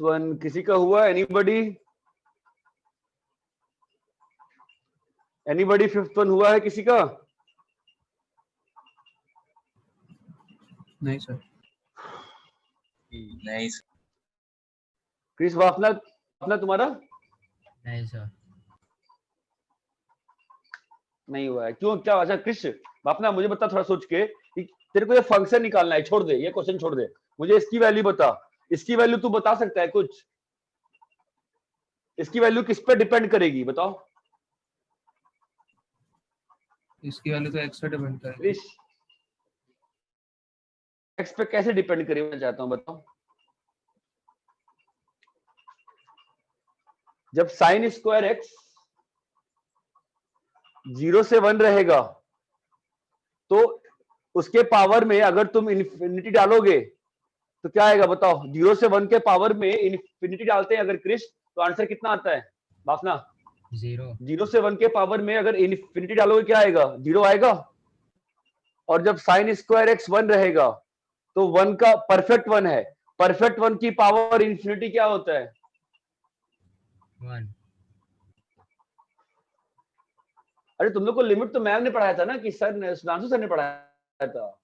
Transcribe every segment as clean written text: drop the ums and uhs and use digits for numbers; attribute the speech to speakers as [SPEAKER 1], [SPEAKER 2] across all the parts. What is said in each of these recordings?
[SPEAKER 1] One किसी का हुआ? एनीबॉडी फिफ्थ वन हुआ है किसी का?
[SPEAKER 2] नहीं सर।
[SPEAKER 3] नहीं सर।
[SPEAKER 1] क्रिस वाफना तुम्हारा
[SPEAKER 4] नहीं सर।
[SPEAKER 1] नहीं हुआ है, क्यों? क्या? अच्छा क्रिस वाफना मुझे बता थोड़ा सोच के, तेरे को ये फंक्शन निकालना है, छोड़ दे ये क्वेश्चन, छोड़ दे, मुझे इसकी वैल्यू बता। इसकी वैल्यू तू बता सकता है कुछ? इसकी वैल्यू किस पे डिपेंड करेगी बताओ?
[SPEAKER 2] इसकी वैल्यू तो x पे डिपेंड करेगी।
[SPEAKER 1] क्रिस एक्स पे कैसे डिपेंड करेगी मैं चाहता हूं, बताओ। जब साइन स्क्वायर एक्स 0 से 1 रहेगा तो उसके पावर में अगर तुम इन्फिनिटी डालोगे तो क्या आएगा बताओ? 0 से 1 के पावर में इन्फिनिटी डालते हैं अगर क्रिस, तो आंसर कितना आता है बाफना? 0 से 1 के पावर में अगर इन्फिनिटी डालोगे क्या आएगा? 0 आएगा। और जब साइन स्क्वायर एक्स 1 रहेगा तो 1 का परफेक्ट 1 है, परफेक्ट 1 की पावर इन्फिनिटी क्या होता है?
[SPEAKER 4] 1।
[SPEAKER 1] अरे तुम लोग को लिमिट तो मैम ने पढ़ाया था ना, कि सर ने, सुधांशु सर ने पढ़ाया था।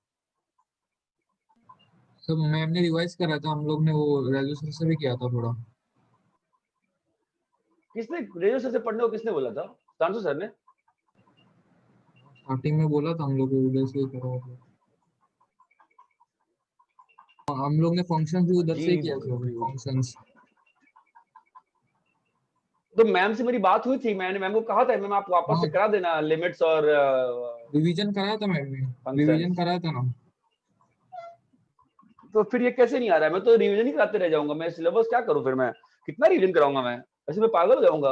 [SPEAKER 2] सब मैम ने रिवाइज करा था, हम लोग ने वो रेजोल्यूशन से भी किया था थोड़ा।
[SPEAKER 1] किसने रेजो सर से पढ़ने को किसने बोला था? सुधांशु सर ने।
[SPEAKER 2] स्टार्टिंग में बोला था हम लोग को उधर से ही करो। हम लोग ने फंक्शन भी उधर से ही किया था, फंक्शंस।
[SPEAKER 1] तो मैम से मेरी बात हुई थी, मैंने मैम को कहा था मैम आप वापस से करा देना लिमिट्स और
[SPEAKER 2] रिवीजन कराया था मैम ने, रिवीजन कराया था ना।
[SPEAKER 1] तो फिर ये कैसे नहीं आ रहा है? मैं तो रिवीजन ही कराते रह जाऊंगा, मैं सिलेबस क्या करूं फिर? मैं कितना रिवीजन कराऊंगा मैं? ऐसे मैं पागल हो जाऊंगा।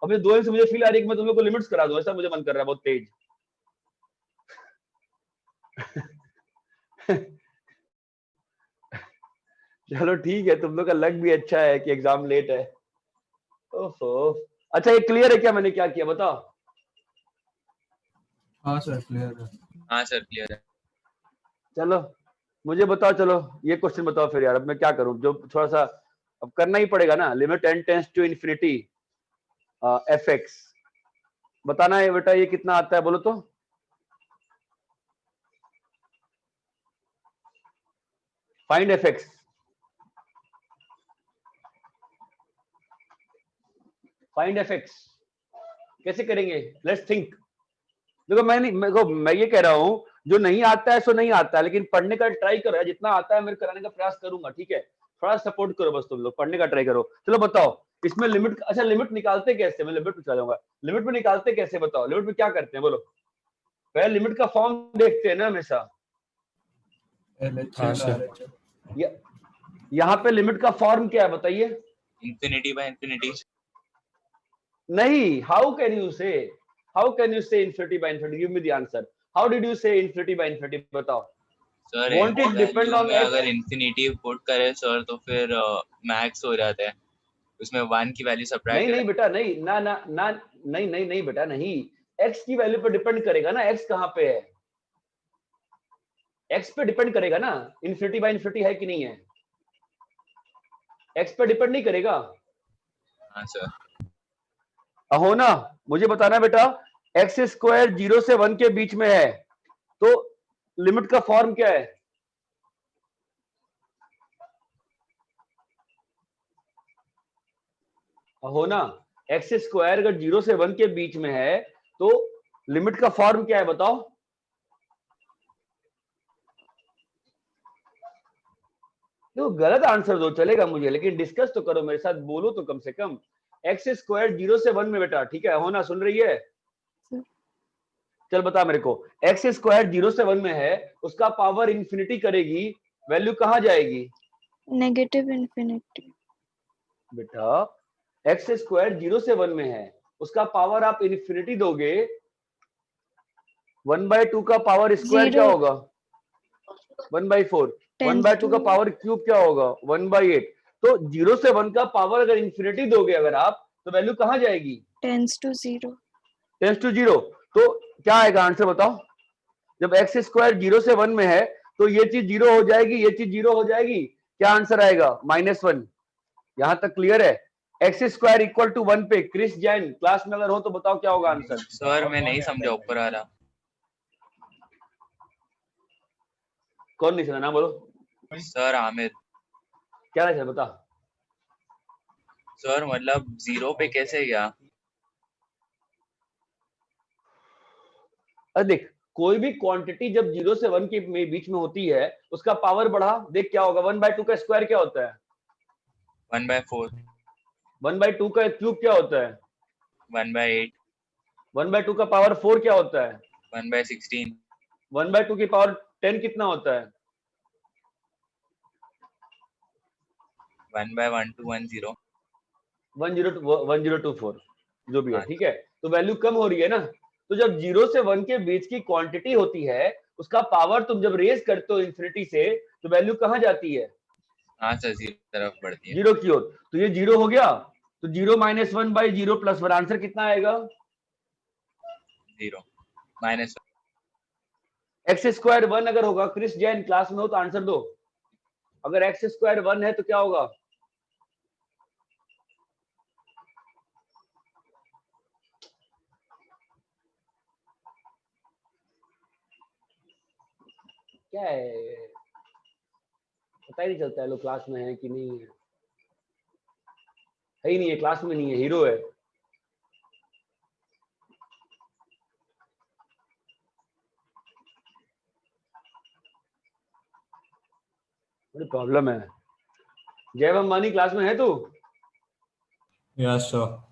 [SPEAKER 1] अब ये 2 दिन से मुझे फील आ रही है कि मैं तुम लोग को लिमिट्स करा दूं, ऐसा मुझे मन कर रहा है बहुत तेज। चलो ठीक है, तुम लोग का लक भी अच्छा है कि एग्जाम लेट है। ओहो, अच्छा ये क्लियर है क्या मैंने क्या किया बताओ?
[SPEAKER 2] हाँ सर क्लियर है।
[SPEAKER 3] हाँ सर क्लियर है।
[SPEAKER 1] चलो मुझे बताओ, चलो ये क्वेश्चन बताओ फिर यार, अब मैं क्या करूं? जो थोड़ा सा अब करना ही पड़ेगा ना, limit n tends to infinity f x, बताना है बेटा ये कितना आता है बोलो तो? Find f x. Find f x कैसे करेंगे? Let's think. देखो मैं ये कह रहा हूं, जो नहीं आता है सो नहीं आता है, लेकिन पढ़ने का ट्राई करो यार, जितना आता है मैं कराने का प्रयास करूंगा, ठीक है? थोड़ा सपोर्ट करो बस, तुम लोग पढ़ने का ट्राई करो। चलो बताओ इसमें लिमिट, अच्छा लिमिट निकालते कैसे? मैं लिमिट पे चलाऊंगा। लिमिट में निकालते कैसे बताओ? लिमिट में क्या करते हैं बोलो? पहले लिमिट का फॉर्म देखते हैं ना हमेशा। यहाँ पे लिमिट का फॉर्म क्या है बताइए?
[SPEAKER 3] Infinity by infinity.
[SPEAKER 1] नहीं, how can you say infinity by infinity? Give me the answer. How did you say infinity by infinity? बताओ।
[SPEAKER 3] Sir
[SPEAKER 1] Won't it depend on x?
[SPEAKER 3] अगर इंफिनिटी पुट करे sir तो फिर max हो जाता है, उसमें 1 की वैल्यू सब्ट्रैक्ट
[SPEAKER 1] नहीं बेटा नहीं, ना ना ना, नहीं बेटा नहीं, x की वैल्यू पर डिपेंड करेगा ना। x कहाँ पे है? x पे डिपेंड करेगा ना, इन्फिनिटी बाय इन्फिनिटी है कि नहीं है? x पे डिपेंड नहीं करेगा।
[SPEAKER 3] हाँ सर।
[SPEAKER 1] हो ना, मुझे बताना बेटा, एक्स स्क्वायर 0 से 1 के बीच में है तो लिमिट का फॉर्म क्या है? हो ना, एक्स स्क्वायर अगर 0 से 1 के बीच में है तो लिमिट का फॉर्म क्या है बताओ? देखो गलत आंसर दो चलेगा मुझे, लेकिन डिस्कस तो करो मेरे साथ, बोलो तो कम से कम। एक्स स्क्वायर 0 से 1 में बेटा, ठीक है? हो ना, सुन रही है? चल बता मेरे को, एक्स स्क्वायर 0 से 1 में है, उसका पावर इंफिनिटी करेगी, वैल्यू कहां जाएगी?
[SPEAKER 5] Negative infinity.
[SPEAKER 1] बेटा एक्स स्क्वायर 0 से 1 में है, उसका पावर आप इंफिनिटी दोगे, 1/2 का पावर स्क्वायर क्या होगा? 1/4। 1/2 का पावर क्यूब क्या होगा? 1/8। तो 0 से 1 का पावर अगर इंफिनिटी दोगे अगर आप, तो वैल्यू कहां जाएगी?
[SPEAKER 5] Tends to 0।
[SPEAKER 1] Tends to 0। तो क्या आएगा आंसर बताओ? जब एक्स स्क्वायर 0 से 1 में है तो ये चीज 0 हो जाएगी, ये चीज 0 हो जाएगी, क्या आंसर आएगा? -1। यहां तक क्लियर है? एक्स स्क्वायर इक्वल टू 1 पे क्रिस जैन क्लास में अगर हो तो बताओ क्या होगा आंसर?
[SPEAKER 3] सर मैं नहीं समझा, ऊपर आ रहा।
[SPEAKER 1] कौन नहीं समझा, ना बोलो।
[SPEAKER 3] सर आमिर।
[SPEAKER 1] क्या है बता।
[SPEAKER 3] सर मतलब 0 पे कैसे गया?
[SPEAKER 1] अरे देख, कोई भी क्वांटिटी जब 0 से 1 के बीच में होती है उसका पावर बढ़ा, देख क्या होगा, 1/2 का स्क्वायर क्या होता है?
[SPEAKER 3] 1/4।
[SPEAKER 1] 1/2 का क्यूब क्या होता है?
[SPEAKER 3] 1/8।
[SPEAKER 1] 1/2 का पावर 4 क्या होता है?
[SPEAKER 3] 1/16।
[SPEAKER 1] 1/2 की पावर 10 कितना होता है?
[SPEAKER 3] 1/1210।
[SPEAKER 1] 1024 जो भी है,
[SPEAKER 3] हाँ।
[SPEAKER 1] ठीक है। तो वैल्यू कम हो रही है ना, तो जब 0 से 1 के बीच की क्वांटिटी होती है उसका पावर तुम जब रेज करते हो इंफिनिटी से तो वैल्यू कहां जाती है?
[SPEAKER 3] हाँ सर, 0 तरफ बढ़ती है।
[SPEAKER 1] 0 की ओर। तो ये 0 हो गया, तो 0 - 1/0 + 1 आंसर कितना आएगा?
[SPEAKER 3] 0 -1।
[SPEAKER 1] एक्स स्क्वायर 1 अगर होगा, क्रिस जैन क्लास में हो तो आंसर दो। अगर एक्स स्क्वायर 1 है तो क्या होगा? क्या है, पता ही नहीं चलता है लोग क्लास में है कि नहीं है ही नहीं है, क्लास में नहीं है, हीरो है। बड़ी प्रॉब्लम है। जय अंबानी क्लास में है तू?
[SPEAKER 6] Yes sir.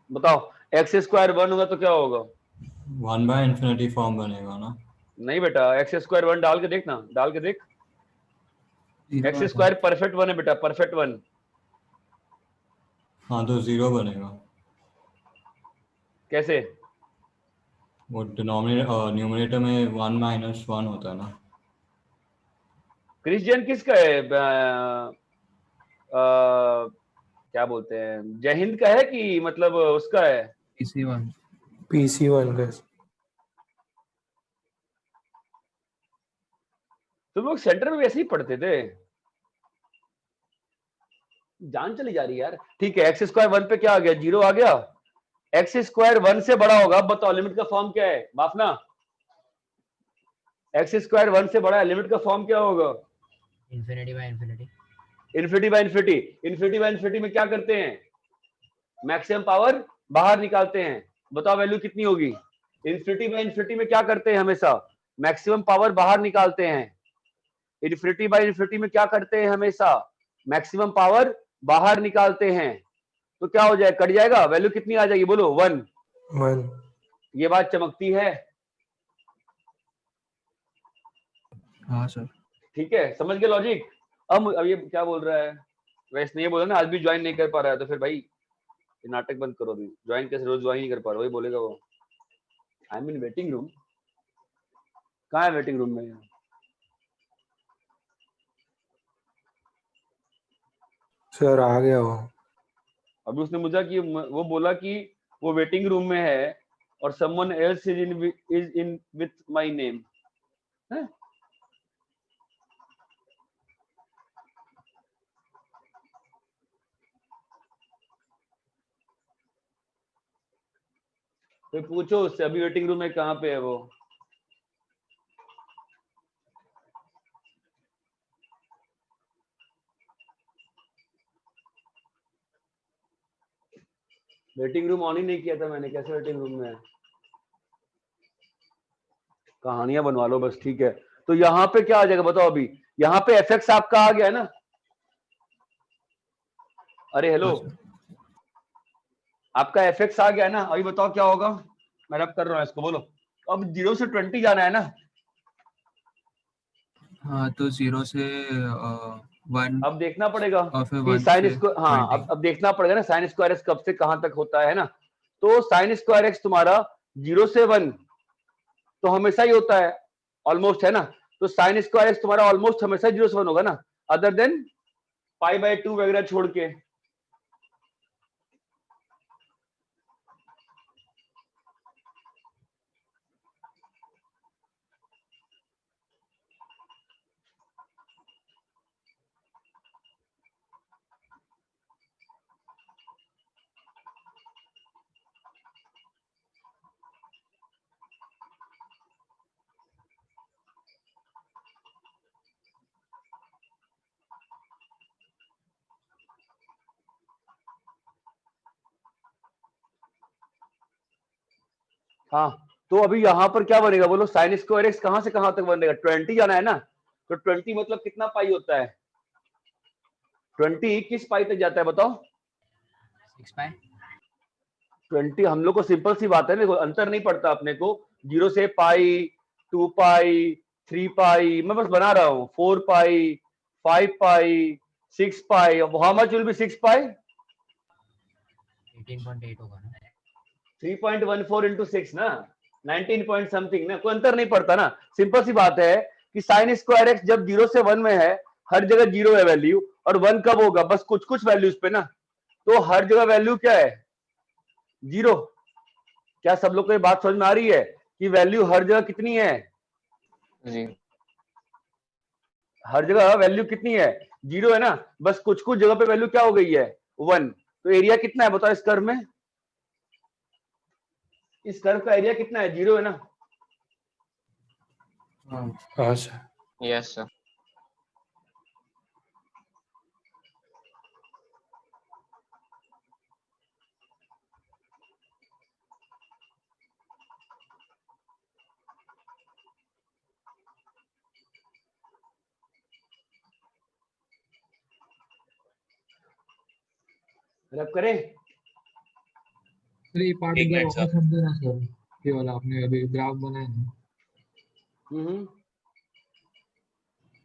[SPEAKER 1] बताओ, एक्स स्क्वायर 1 होगा तो क्या होगा?
[SPEAKER 6] 1/∞ फॉर्म बनेगा ना?
[SPEAKER 1] नहीं बेटा, एक्स स्क्वायर 1 डाल के देखना, डाल के देख। एक्स स्क्वायर परफेक्ट 1 है बेटा, परफेक्ट 1।
[SPEAKER 6] हाँ तो 0 बनेगा।
[SPEAKER 1] कैसे?
[SPEAKER 6] वो न्यूमरेटर में 1 - 1 होता है ना।
[SPEAKER 1] क्रिश्चियन किसका है? क्या बोलते हैं, जय हिंद का है कि मतलब उसका है?
[SPEAKER 2] PC1।
[SPEAKER 7] PC1 का।
[SPEAKER 1] तुम लोग सेंटर में वैसे ही पढ़ते थे, जान चली जा रही है यार। ठीक है, एक्स स्क्वायर 1 पे क्या आ गया? 0 आ गया। एक्स स्क्वायर 1 से बड़ा होगा, अब बताओ लिमिट का फॉर्म क्या है? बाफना, एक्स स्क्वायर 1 से बड़ा है, लिमिट का फॉर्म क्या होगा?
[SPEAKER 4] infinity by infinity।
[SPEAKER 1] Infinity by infinity. Infinity by infinity में क्या करते हैं? मैक्सिमम पावर बाहर निकालते हैं। बताओ वैल्यू कितनी होगी? इन्फिनिटी बाय इन्फिनिटी में क्या करते हैं? हमेशा मैक्सिमम पावर बाहर निकालते हैं। इन्फिनिटी बाय इन्फिनिटी में क्या करते हैं? हमेशा मैक्सिमम पावर बाहर निकालते हैं। तो क्या हो जाएगा? कट जाएगा, वैल्यू कितनी आ जाएगी? बोलो 1।
[SPEAKER 7] 1।
[SPEAKER 1] ये बात चमकती है?
[SPEAKER 2] हाँ सर।
[SPEAKER 1] ठीक है, समझ गए लॉजिक? अब ये क्या बोल रहा है वैसे? नहीं बोला ना, आज भी ज्वाइन नहीं कर पा रहा है, तो फिर भाई ये नाटक बंद करो। अभी ज्वाइन कैसे, रोज ज्वाइन नहीं कर पा रहा, वही बोलेगा वो। I am in waiting room. कहाँ है वेटिंग रूम में?
[SPEAKER 7] सर आ गया वो।
[SPEAKER 1] अभी उसने मुझे कि वो बोला कि वो वेटिंग रूम में है और someone else is in with my name है। तो पूछो उससे अभी वेटिंग रूम में कहाँ पे है वो। वेटिंग रूम ऑन ही नहीं किया था मैंने, कैसे वेटिंग रूम में है? कहानियां बनवा लो बस, ठीक है। तो यहाँ पे क्या आ जाएगा बताओ? अभी यहाँ पे एफ एक्स आपका आ गया है ना? अरे हेलो,
[SPEAKER 2] हाँ सर।
[SPEAKER 1] आपका एफ एक्स आ गया है ना? अभी बताओ क्या होगा? मैं रब कर रहा हूँ इसको, बोलो। अब 0 से 20 जाना है ना?
[SPEAKER 2] हाँ तो 0 से 1
[SPEAKER 1] अब देखना पड़ेगा
[SPEAKER 2] और फिर
[SPEAKER 1] कि
[SPEAKER 2] 1
[SPEAKER 1] साइन
[SPEAKER 2] से
[SPEAKER 1] स्क्वायर, हाँ
[SPEAKER 2] 20।
[SPEAKER 1] अब देखना पड़ेगा ना साइन स्क्वायर एक्स कब से कहां तक होता है ना। तो साइन स्क्वायर एक्स तुम्हारा 0 से 1 तो हमेशा ही होता है, ऑलमोस्ट, है ना? तो साइन स्क्वायर एक्स तुम्हारा ऑलमोस्ट हमेशा 0 से 1 होगा ना, अदर देन π/2 वगैरह छोड़ के। हाँ, तो अभी यहाँ पर क्या बनेगा बोलो, साइन स्क्वायर एक्स कहाँ से कहाँ तक बनेगा, 20 जाना है ना, तो 20 मतलब कितना पाई होता है, 20 किस पाई तक जाता है बताओ,
[SPEAKER 4] 6 पाई
[SPEAKER 1] 20 हम लोग को सिंपल सी बात है, देखो अंतर नहीं पड़ता अपने को, 0 से पाई, 2 पाई, 3 पाई, मैं बस बना रहा हूँ, 4 पाई, 5 पाई, 6 पाई, हाउ मच विल बी 6 पाई,
[SPEAKER 4] 18.8 होगा ना,
[SPEAKER 1] 3.14 into 6 ना, 19 पॉइंट समथिंग ना, कोई अंतर नहीं पड़ता ना, सिंपल सी बात है कि साइन स्क्वायर एक्स जब 0 से 1 में है, हर जगह 0 है वैल्यू, और 1 कब होगा, बस कुछ कुछ वैल्यूज पे ना, तो हर जगह वैल्यू क्या है, 0। क्या सब लोग को ये बात समझ में आ रही है कि वैल्यू हर जगह कितनी है,
[SPEAKER 3] जी
[SPEAKER 1] हर जगह वैल्यू कितनी है, 0 है ना, बस कुछ कुछ जगह पे वैल्यू क्या हो गई है, 1। तो एरिया कितना है बताओ इस कर्व में, इस कर्व का एरिया कितना है, 0 है ना,
[SPEAKER 7] हाँ सर।
[SPEAKER 3] Yes sir.
[SPEAKER 1] रब करें,
[SPEAKER 2] सर ये पार्ट
[SPEAKER 3] एक
[SPEAKER 2] एक बार
[SPEAKER 3] मिनट
[SPEAKER 2] वापस
[SPEAKER 3] सर।
[SPEAKER 2] समझे ना सर, ये वाला आपने अभी ग्राफ बनाया ना,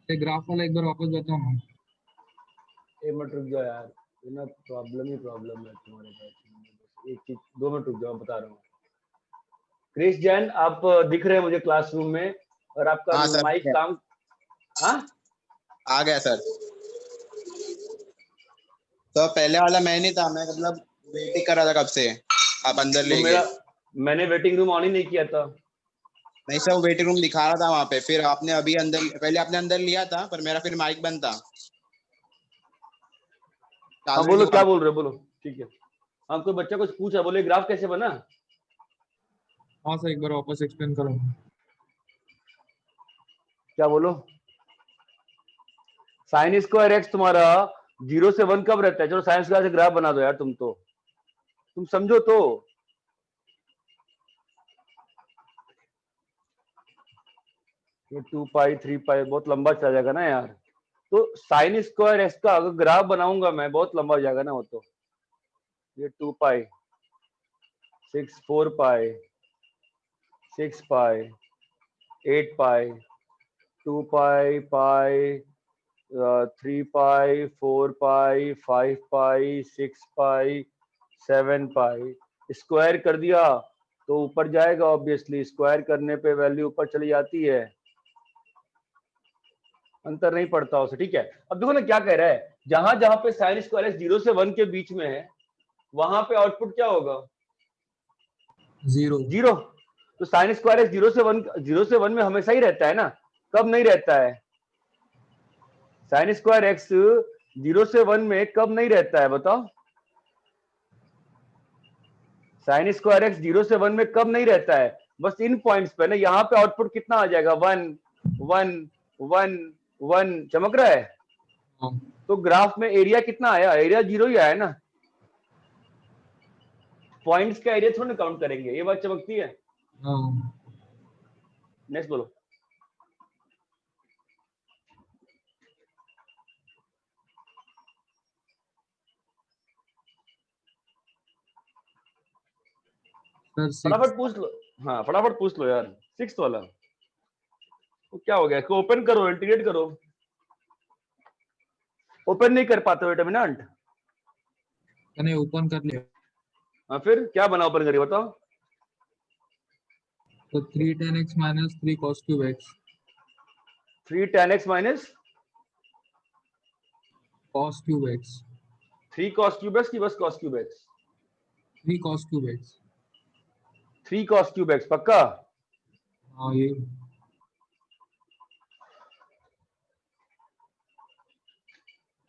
[SPEAKER 2] ये ग्राफ वाला एक बार वापस बताओ ना।
[SPEAKER 1] एक मिनट रुक जाओ यार, ये ना प्रॉब्लम ही प्रॉब्लम है तुम्हारे पास, एक चीज 2 मिनट रुक जाओ, बता रहा हूँ। क्रिस जैन आप दिख रहे हैं मुझे क्लासरूम में, और आपका
[SPEAKER 8] हाँ सर,
[SPEAKER 1] माइक काम, हाँ
[SPEAKER 8] आ गया सर। तो पहले वाला मैं नहीं था, मैं मतलब वेटिंग कर रहा था कब से, आप अंदर
[SPEAKER 1] तो
[SPEAKER 8] ले
[SPEAKER 1] मेरा,
[SPEAKER 8] गए।
[SPEAKER 1] मैंने वेटिंग रूम ऑन ही नहीं किया था,
[SPEAKER 8] नहीं सर, वो वेटिंग रूम दिखा रहा था वहाँ पे, फिर आपने अभी अंदर, पहले आपने अंदर लिया था, पर मेरा फिर माइक बंद था,
[SPEAKER 1] हाँ
[SPEAKER 8] चालू ही
[SPEAKER 1] बोलो
[SPEAKER 8] नहीं
[SPEAKER 1] क्या
[SPEAKER 8] हुआ।
[SPEAKER 1] बोल रहे हो, बोलो ठीक है। हाँ कोई बच्चा कुछ पूछा, बोले ग्राफ कैसे बना,
[SPEAKER 2] हाँ सर एक बार वापस एक्सप्लेन करो।
[SPEAKER 1] क्या बोलो, साइन स्क्वायर एक्स तुम्हारा 0 से 1 कब रहता है, चलो साइन स्क्वायर से ग्राफ बना दो यार, तुम समझो तो, ये 2 पाई 3 पाई बहुत लंबा चला जाएगा ना यार, तो साइन स्क्वायर एक्स का अगर ग्राफ बनाऊंगा मैं, बहुत लंबा हो जाएगा ना वो तो, ये 2 पाई 6 4 पाई 6 पाई 8 पाई 2 पाई पाई 3 पाई 4 पाई 5 पाई 6 पाई 7 पाई, स्क्वायर कर दिया तो ऊपर जाएगा, ऑब्वियसली स्क्वायर करने पे वैल्यू ऊपर चली जाती है, अंतर नहीं पड़ता उसे, ठीक है। अब देखो ना क्या कह रहा है, जहां जहां पे साइन स्क्वायर एक्स 0 से 1 के बीच में है, वहां पे आउटपुट क्या होगा,
[SPEAKER 2] 0
[SPEAKER 1] 0। तो साइन स्क्वायर एक्स 0 से 1 में हमेशा ही रहता है ना, कब नहीं रहता है, साइन स्क्वायर एक्स 0 से 1 में कब नहीं रहता है बताओ, साइन स्क्वायर एक्स 0 से 1 में कब नहीं रहता है, बस इन पॉइंट्स पे ना, यहाँ पे आउटपुट कितना आ जाएगा, 1 1 1 1 चमक रहा है,
[SPEAKER 2] हाँ
[SPEAKER 1] तो ग्राफ में एरिया कितना आया, एरिया 0 ही आया ना, पॉइंट्स का एरिया थोड़ा काउंट करेंगे, ये बात चमकती है।
[SPEAKER 2] हाँ
[SPEAKER 1] नेक्स्ट बोलो,
[SPEAKER 2] सर 6
[SPEAKER 1] फटाफट पूछ लो, हाँ फटाफट पूछ लो यार, 6th वाला तो क्या हो गया, इसको ओपन करो, इंटीग्रेट करो, ओपन नहीं कर पाते हो डिटरमिनेंट,
[SPEAKER 2] मैंने ओपन कर लिया,
[SPEAKER 1] हाँ फिर क्या बना ओपन करिए बताओ,
[SPEAKER 2] तो 3 tan x minus 3 cos cube x
[SPEAKER 1] 3 tan x minus
[SPEAKER 2] cos cube x
[SPEAKER 1] 3 cos cube x की बस cos cube x,
[SPEAKER 2] 3 cos cube x।
[SPEAKER 1] 3 cos cube x पक्का,
[SPEAKER 2] हाँ ये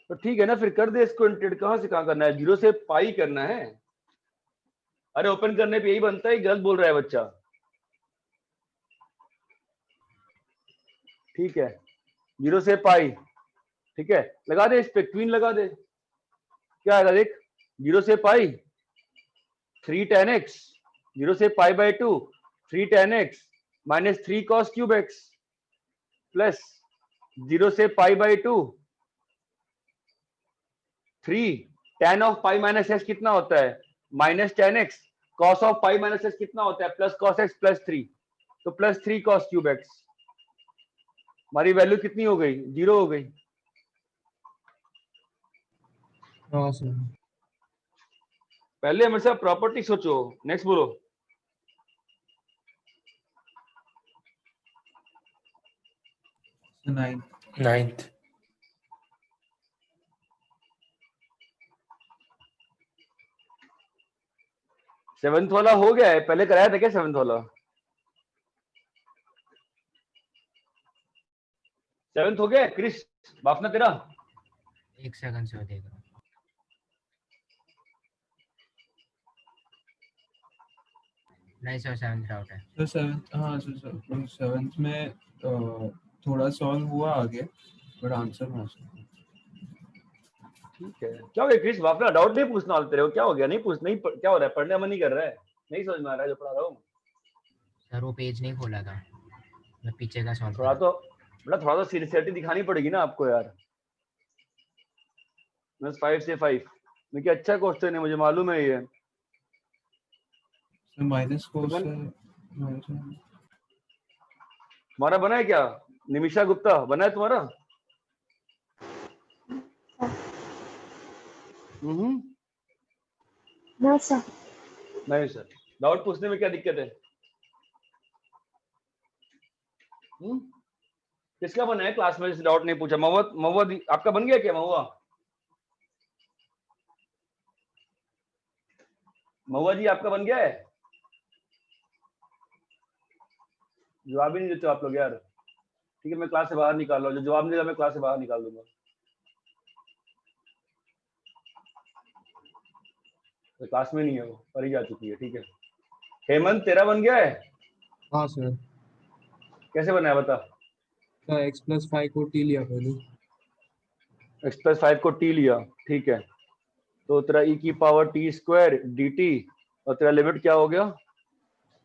[SPEAKER 1] तो ठीक है ना, फिर कर दे इसको इंटीग्रेट, कहां से कहां करना है, 0 से पाई करना है, अरे ओपन करने पे यही बनता है, गलत बोल रहा है बच्चा, ठीक है 0 से पाई, ठीक है लगा दे इस पे क्वीन लगा दे, क्या आएगा देख, 0 से पाई 3 tan x, 0 से pi by 2 3 tan x minus 3 cos cube x plus 0 से pi by 2 3 tan of pi minus x कितना होता है minus tan x, cos of pi minus x कितना होता है प्लस cos x प्लस 3, तो प्लस 3 cos क्यूब x। हमारी value कितनी हो गई 0 हो गई।
[SPEAKER 2] हाँ सर।
[SPEAKER 1] पहले हमेशा प्रॉपर्टी सोचो। नेक्स्ट बोलो।
[SPEAKER 7] नाइन्थ।
[SPEAKER 1] सेवंथ वाला हो गया है, पहले कराया था क्या सेवंथ वाला? सेवंथ हो गया है क्रिस बापना तेरा?
[SPEAKER 4] 1 सेकंड से देख रहा हूँ। नहीं सर, 7th डाउट है।
[SPEAKER 9] तो सेवंथ, हाँ सर सेवंथ में थोड़ा सॉल्व हुआ आगे, बट आंसर ना।
[SPEAKER 1] ठीक है। क्या हो गया क्रिस बापना, डाउट नहीं पूछना तेरे को? क्या हो गया? नहीं पूछ, नहीं क्या हो रहा है? पढ़ने मन नहीं कर रहा है? नहीं समझ में आ रहा है जो पढ़ा रहा हूँ?
[SPEAKER 4] सर वो पेज नहीं खोला था, मैं पीछे का सॉल्व
[SPEAKER 1] थोड़ा तो बेटा थोड़ा तो सीरियसली दिखानी पड़ेगी ना आपको यार। -5 से 5 में क्या अच्छा क्वेश्चन है, मुझे मालूम है ये।
[SPEAKER 9] माइनस को
[SPEAKER 1] तुम्हारा बना है क्या? निमिषा गुप्ता बना है तुम्हारा?
[SPEAKER 5] No sir.
[SPEAKER 1] नहीं सर। डाउट पूछने में क्या दिक्कत है? किसका बना है क्लास में जिससे डाउट नहीं पूछा? महुआ आपका बन गया क्या? महुआ जी आपका बन गया है? जवाब ही नहीं देते आप लोग यार। ठीक है, मैं क्लास से बाहर निकाल रहा हूँ। जो जवाब नहीं देगा मैं क्लास से बाहर निकाल दूंगा। तो क्लास में नहीं है वो, पढ़ी जा चुकी है। ठीक है। हेमंत तेरा बन गया है?
[SPEAKER 2] हाँ सर।
[SPEAKER 1] कैसे बना है बता?
[SPEAKER 2] x प्लस 5 को t लिया पहले।
[SPEAKER 1] x प्लस 5 को t लिया, ठीक है। तो तेरा e की पावर t स्क्वायर dt और तेरा लिमिट क्या हो गया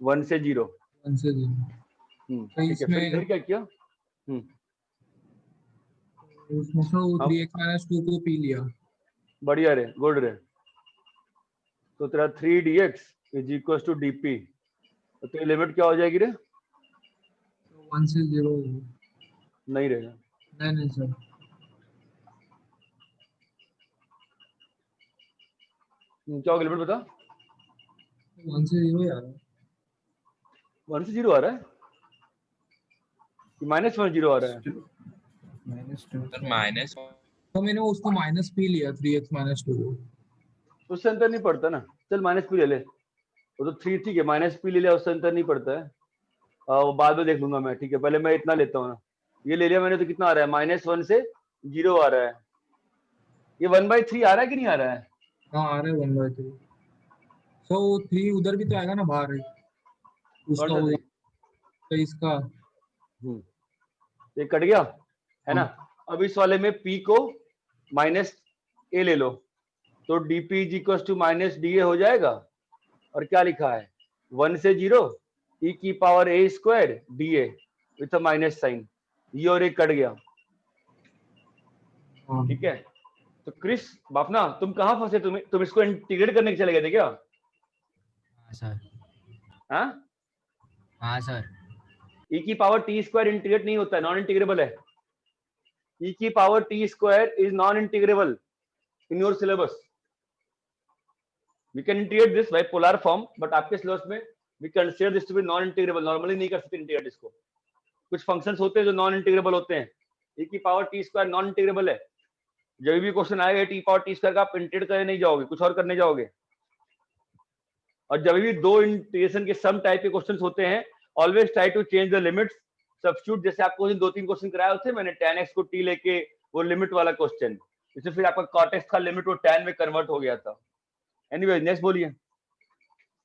[SPEAKER 1] 1 से 0।
[SPEAKER 2] 1 से 0।
[SPEAKER 1] ठीक है। फिर क्या किया?
[SPEAKER 2] उसमें से 3x माइनस 2 को p लिया।
[SPEAKER 1] बढ़िया रे, गुड रे। तो तेरा 3dx is equal to dp, तो तेरी लिमिट क्या हो जाएगी रे?
[SPEAKER 2] 1 से 0
[SPEAKER 1] नहीं रहेगा।
[SPEAKER 2] नहीं सर।
[SPEAKER 1] क्या होगा लिमिट बता?
[SPEAKER 2] 1 से 0 यार।
[SPEAKER 1] 1 से 0 आ रहा है कि -1 0 आ रहा है?
[SPEAKER 3] माइनस
[SPEAKER 2] तो मैंने उसको माइनस p लिया 3x माइनस 2।
[SPEAKER 1] उससे अंतर नहीं पड़ता ना। चल -p ले ले, वो तो 3 ठीक है, -p ले लिया, उससे अंतर नहीं पड़ता है। वो बाद में देख लूंगा मैं। ठीक है, पहले मैं इतना लेता हूँ ना। ये ले लिया मैंने, तो कितना आ रहा है? -1 से 0 आ रहा है। ये 1/3 आ रहा है कि नहीं आ रहा है?
[SPEAKER 2] हाँ आ रहा है 1/3। सो 3 उधर भी तो आएगा ना बाहर है उसका
[SPEAKER 1] कौन सा 3?
[SPEAKER 2] तो इसका।
[SPEAKER 1] ये कट गया है ना। अब इस वाले में p को -a ले लो, तो dp is equal to -da हो जाएगा। और क्या लिखा है 1 से 0 e की power a square da with a minus sign. ये और एक कट गया। ठीक है। तो क्रिस बापना तुम कहाँ फंसे? तुम इसको इंटीग्रेट करने के चले गए थे क्या?
[SPEAKER 4] हाँ सर।
[SPEAKER 1] हाँ
[SPEAKER 4] हाँ सर।
[SPEAKER 1] e की पावर t स्क्वायर इंटीग्रेट नहीं होता है, नॉन इंटीग्रेबल है। e की power t square is non integrable in your syllabus. We can integrate this by polar form, but आपके सिलेबस में we consider this to be non integrable. Normally नहीं कर सकते इंटीग्रेट इसको। कुछ फंक्शंस होते हैं जो नॉन इंटीग्रेबल होते हैं। e की power t square non integrable है। जब भी क्वेश्चन आएगा t पावर t स्क्वायर का, आप इंटीग्रेट करने नहीं जाओगे, कुछ और करने जाओगे। और जब भी दो इंटीग्रेशन के सम टाइप के क्वेश्चंस होते हैं, always try to change the limits, substitute. जैसे आपको 2-3 क्वेश्चन कराए थे मैंने, tan x को t लेके, वो लिमिट वाला क्वेश्चन, इससे फिर आपका cot x का लिमिट वो tan में कन्वर्ट हो गया था। एनीवे नेक्स्ट बोलिए।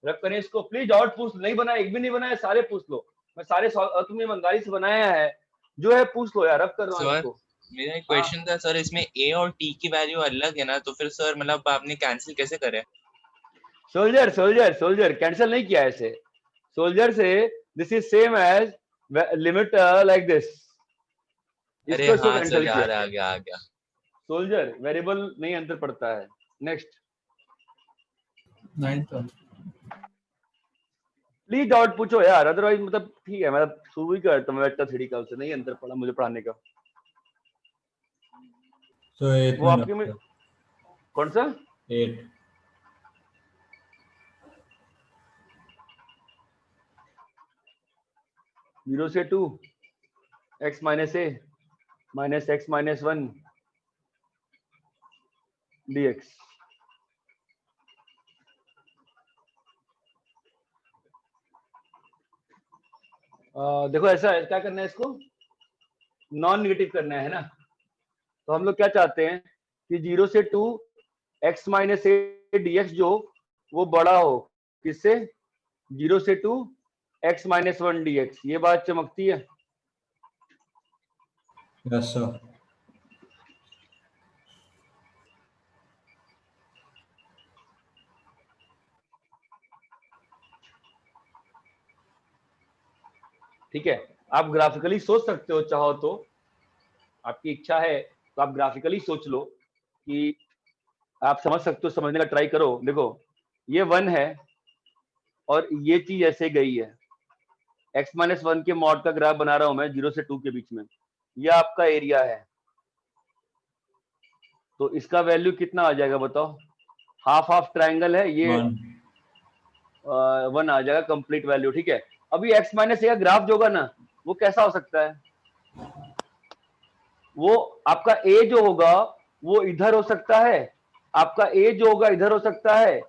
[SPEAKER 1] रब करें इसको प्लीज। डाउट पूछ, नहीं बनाया, एक भी नहीं बनाया, सारे पूछ लो। मैं सारे तुमने ईमानदारी से बनाया है, जो है पूछ लो यार। रब कर रहा हूं इसको।
[SPEAKER 3] मेरा एक क्वेश्चन था सर, इसमें a और t की वैल्यू अलग है ना, तो फिर सर मतलब आपने कैंसिल कैसे करे?
[SPEAKER 1] सोल्जर कैंसिल नहीं किया ऐसे। सोल्जर से this is same age limit like this.
[SPEAKER 3] अरे
[SPEAKER 1] इसको इसको
[SPEAKER 3] हाँ
[SPEAKER 1] कैंसिल
[SPEAKER 3] सर
[SPEAKER 1] किया।
[SPEAKER 3] याद आ गया
[SPEAKER 1] सोल्जर वेरिएबल नहीं अंतर पड़ता है। Next
[SPEAKER 9] 9th one.
[SPEAKER 1] Please doubt पूछो यार, अदरवाइज मतलब ठीक है, मैं शुरू ही करता हूँ वेक्टर थ्योरी कल से, नहीं अंतर पड़ा मुझे पढ़ाने का।
[SPEAKER 6] So 8
[SPEAKER 1] वो
[SPEAKER 6] में
[SPEAKER 1] आपके में
[SPEAKER 6] डॉक्टर,
[SPEAKER 1] कौन सा
[SPEAKER 6] 8
[SPEAKER 1] 0 से 2 x माइनस ए माइनस एक्स माइनस 1 dx। देखो ऐसा है, क्या करना है इसको नॉन निगेटिव करना है ना। तो हम लोग क्या चाहते हैं कि 0 से 2 x माइनस ए dx जो वो बड़ा हो किससे 0 से 2 x माइनस 1 dx। ये बात चमकती है।
[SPEAKER 6] Yes sir.
[SPEAKER 1] ठीक है, आप ग्राफिकली सोच सकते हो, चाहो तो आपकी इच्छा है तो आप ग्राफिकली सोच लो कि आप समझ सकते हो, समझने का ट्राई करो। देखो ये 1 है और ये चीज ऐसे गई है, x माइनस 1 के मॉड का ग्राफ बना रहा हूं मैं 0 से 2 के बीच में। ये आपका एरिया है, तो इसका वैल्यू कितना आ जाएगा बताओ। हाफ हाफ ट्रायंगल है ये
[SPEAKER 6] 1
[SPEAKER 1] 1 आ जाएगा कंप्लीट वैल्यू। ठीक है, अभी x माइनस ए का ग्राफ जो होगा ना वो कैसा हो सकता है, वो आपका a जो होगा वो इधर हो सकता है, आपका a जो होगा इधर हो सकता है,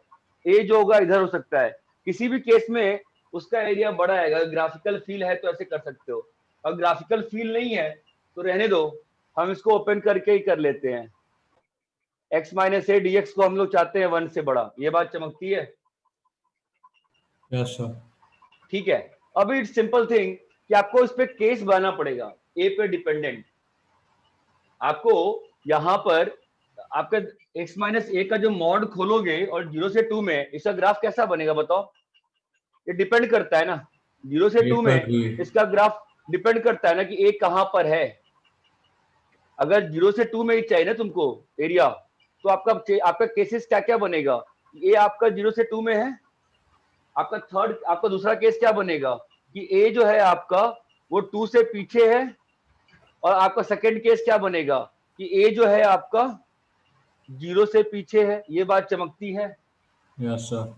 [SPEAKER 1] a जो होगा इधर हो सकता है। किसी भी केस में उसका एरिया बड़ा आएगा। ग्राफिकल फील है तो ऐसे कर सकते हो, और ग्राफिकल फील नहीं है तो रहने दो, हम इसको ओपन करके ही कर लेते हैं। x माइनस ए dx को हम लोग चाहते हैं 1 से बड़ा। ये बात चमकती है।
[SPEAKER 6] Yes sir.
[SPEAKER 1] ठीक है, अभी इट्स सिंपल थिंग कि आपको इस पे केस बनाना पड़ेगा a पे डिपेंडेंट। आपको यहां पर आपका x माइनस ए का जो मॉड खोलोगे और 0 से 2 में इसका ग्राफ कैसा बनेगा बताओ। ये डिपेंड करता है ना, 0 से 2 में इसका ग्राफ डिपेंड करता है ना कि a कहां पर है। अगर 0 से 2 में ही चाहिए ना तुमको एरिया, तो आपका केसेस क्या क्या बनेगा। ये आपका 0 से 2 में है, आपका दूसरा केस क्या बनेगा कि a जो है आपका वो 2 से पीछे है, और आपका सेकंड केस क्या बनेगा कि a जो है आपका 0 से पीछे है। ये बात चमकती है।
[SPEAKER 6] Yes sir.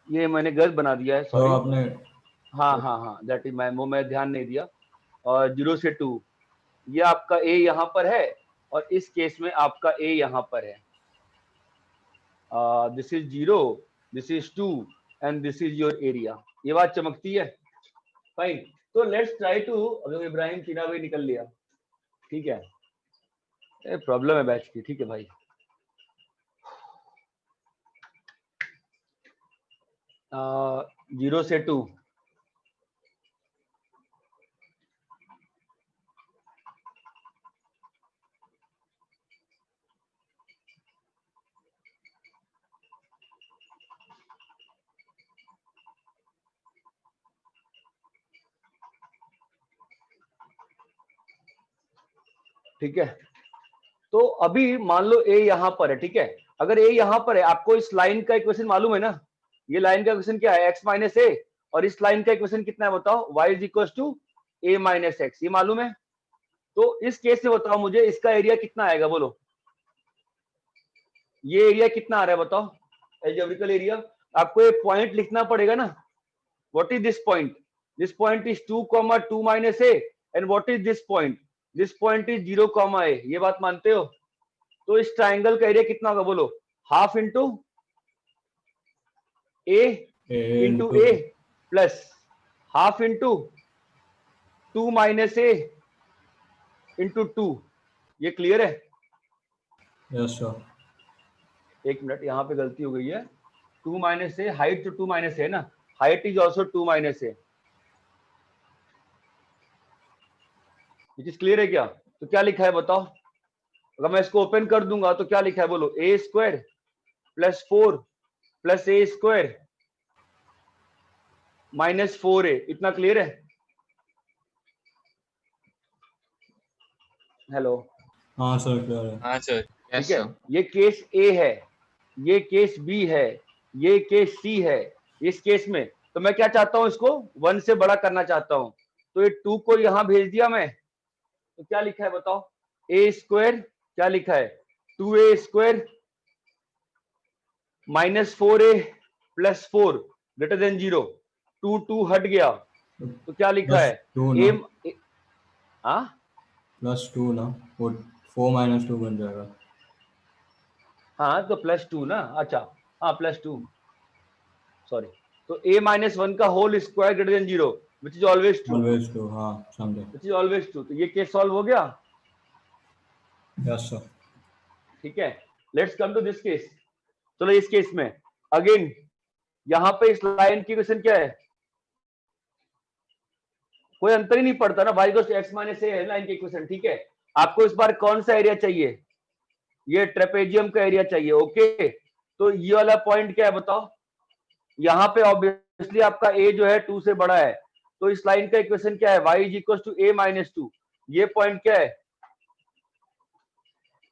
[SPEAKER 1] ये मैंने गलत बना दिया है,
[SPEAKER 6] तो
[SPEAKER 1] सॉरी।
[SPEAKER 6] आपने
[SPEAKER 1] हाँ दैट इज मैं ध्यान नहीं दिया। और 0 से 2 ये आपका a यहाँ पर है, और इस केस में आपका a यहाँ पर है। This is 0, this is 2 and this is your area. ये बात चमकती है। फाइन, तो लेट्स ट्राई टू। अगर इब्राहिम चीना भाई निकल लिया, ठीक है, प्रॉब्लम है बैच की। ठीक है भाई, 0 से 2 ठीक है। तो अभी मान लो a यहां पर है। ठीक है, अगर a यहां पर है, आपको इस लाइन का इक्वेशन मालूम है ना। ये लाइन का इक्वेशन क्या है, x माइनस ए, और इस लाइन का इक्वेशन कितना है बताओ, y is equal to a minus x. ये मालूम है। तो इस केस में बताओ मुझे इसका एरिया कितना आएगा बोलो। ये एरिया कितना आ रहा है बताओ, एल्जेब्रिकल एरिया। आपको एक पॉइंट लिखना पड़ेगा ना। What is this point, this point is 2, 2 minus A, and what is this point, this point is 0, a। ये बात मानते हो। तो इस ट्राइंगल का एरिया कितना होगा बोलो, हाफ इंटू ए इंटू ए प्लस हाफ इंटू 2 माइनस ए इंटू 2। ये क्लियर है।
[SPEAKER 6] Yes sir.
[SPEAKER 1] एक मिनट, यहाँ पे गलती हो गई है। 2 माइनस ए, हाइट तो 2 माइनस है ना, हाइट इज ऑल्सो 2 माइनस ए। ये चीज क्लियर है क्या। तो क्या लिखा है बताओ, अगर मैं इसको ओपन कर दूंगा तो क्या लिखा है बोलो, A square plus 4 plus A square -4a, इतना क्लियर है? हेलो,
[SPEAKER 6] हाँ सर क्लियर है।
[SPEAKER 3] हाँ सर।
[SPEAKER 1] ठीक है, ये केस ए है, ये केस बी है, ये केस सी है। इस केस में तो मैं क्या चाहता हूं, इसको 1 से बड़ा करना चाहता हूं, तो ये 2 को यहां भेज दिया मैं, तो क्या लिखा है बताओ? ए स्क्वायर, क्या लिखा है? 2a square -4a + 4 greater than 0। 2 हट गया, तो क्या लिखा है?
[SPEAKER 6] +2
[SPEAKER 1] ए,
[SPEAKER 6] ना,
[SPEAKER 1] हाँ
[SPEAKER 6] +2 ना, वो 4 - 2 बन जाएगा।
[SPEAKER 1] हाँ, तो +2 ना, अच्छा हाँ +2, सॉरी। तो a -1 का whole square greater than 0 which is always true,
[SPEAKER 6] always true, हाँ समझे।
[SPEAKER 1] Which is always true. तो ये केस सॉल्व हो गया।
[SPEAKER 6] Yes sir.
[SPEAKER 1] ठीक है, let's come to this case. चलो इस केस में अगेन यहां पे इस लाइन की इक्वेशन क्या है? कोई अंतर ही नहीं पड़ता ना, y = x - a है लाइन की इक्वेशन। ठीक है, आपको इस बार कौन सा एरिया चाहिए? ये ट्रेपेजियम का एरिया चाहिए। ओके, तो ये वाला पॉइंट क्या है बताओ? यहाँ पे ऑब्वियसली आपका a जो है 2 से बड़ा है, तो इस लाइन का इक्वेशन क्या है? y = a - 2। ये पॉइंट क्या है?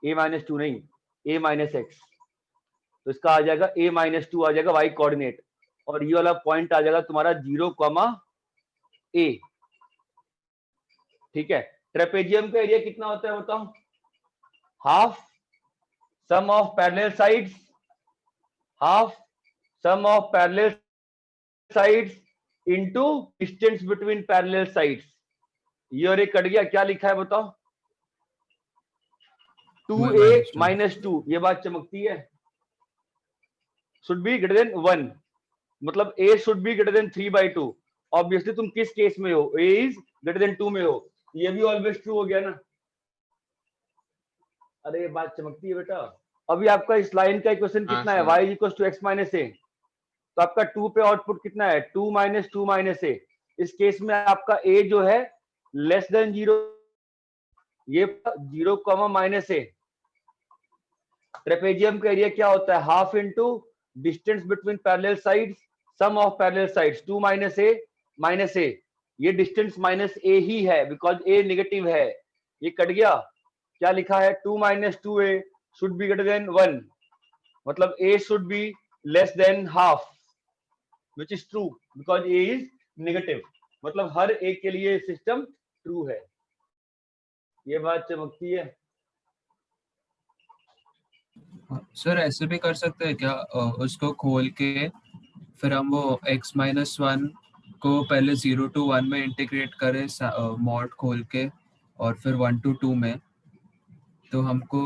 [SPEAKER 1] a - 2 नहीं, a - x। तो इसका आ जाएगा a - 2 आ जाएगा y कोऑर्डिनेट, और ये वाला पॉइंट आ जाएगा तुम्हारा 0, a। ठीक है, ट्रेपेजियम का एरिया कितना होता है बताओ? Half sum of parallel sides, half sum of parallel sides into distance between parallel sides. ये और ये कट गया, क्या लिखा है बताओ? 2a - 2। ये बात चमकती है। शुड बी ग्रेटर देन 1, मतलब a should be greater than 3/2। Obviously तुम किस केस में हो? a इज ग्रेटर देन 2 में हो, ये भी ऑलवेज ट्रू हो गया ना। अरे ये बात चमकती है बेटा। अभी आपका इस लाइन का इक्वेशन कितना है? y = x - a। तो आपका 2 पे आउटपुट कितना है? 2 - 2 - a। इस केस में आपका a जो है लेस देन 0, ये 0, -a। ट्रेपेजियम का एरिया क्या होता है? Half into distance between parallel sides some of parallel sides. 2 - a ये डिस्टेंस -a ही है, बिकॉज a नेगेटिव है। ये कट गया, क्या लिखा है? 2 - 2a should be greater than 1, मतलब a should be less than half, which is true because a is negative. मतलब हर एक के लिए सिस्टम ट्रू है। ये बात चमकती है।
[SPEAKER 9] सर ऐसे भी कर सकते हैं क्या, उसको खोल के फिर हम वो x-1 को पहले 0 to 1 में इंटीग्रेट करें मॉड खोल के, और फिर 1 to 2 में, तो हमको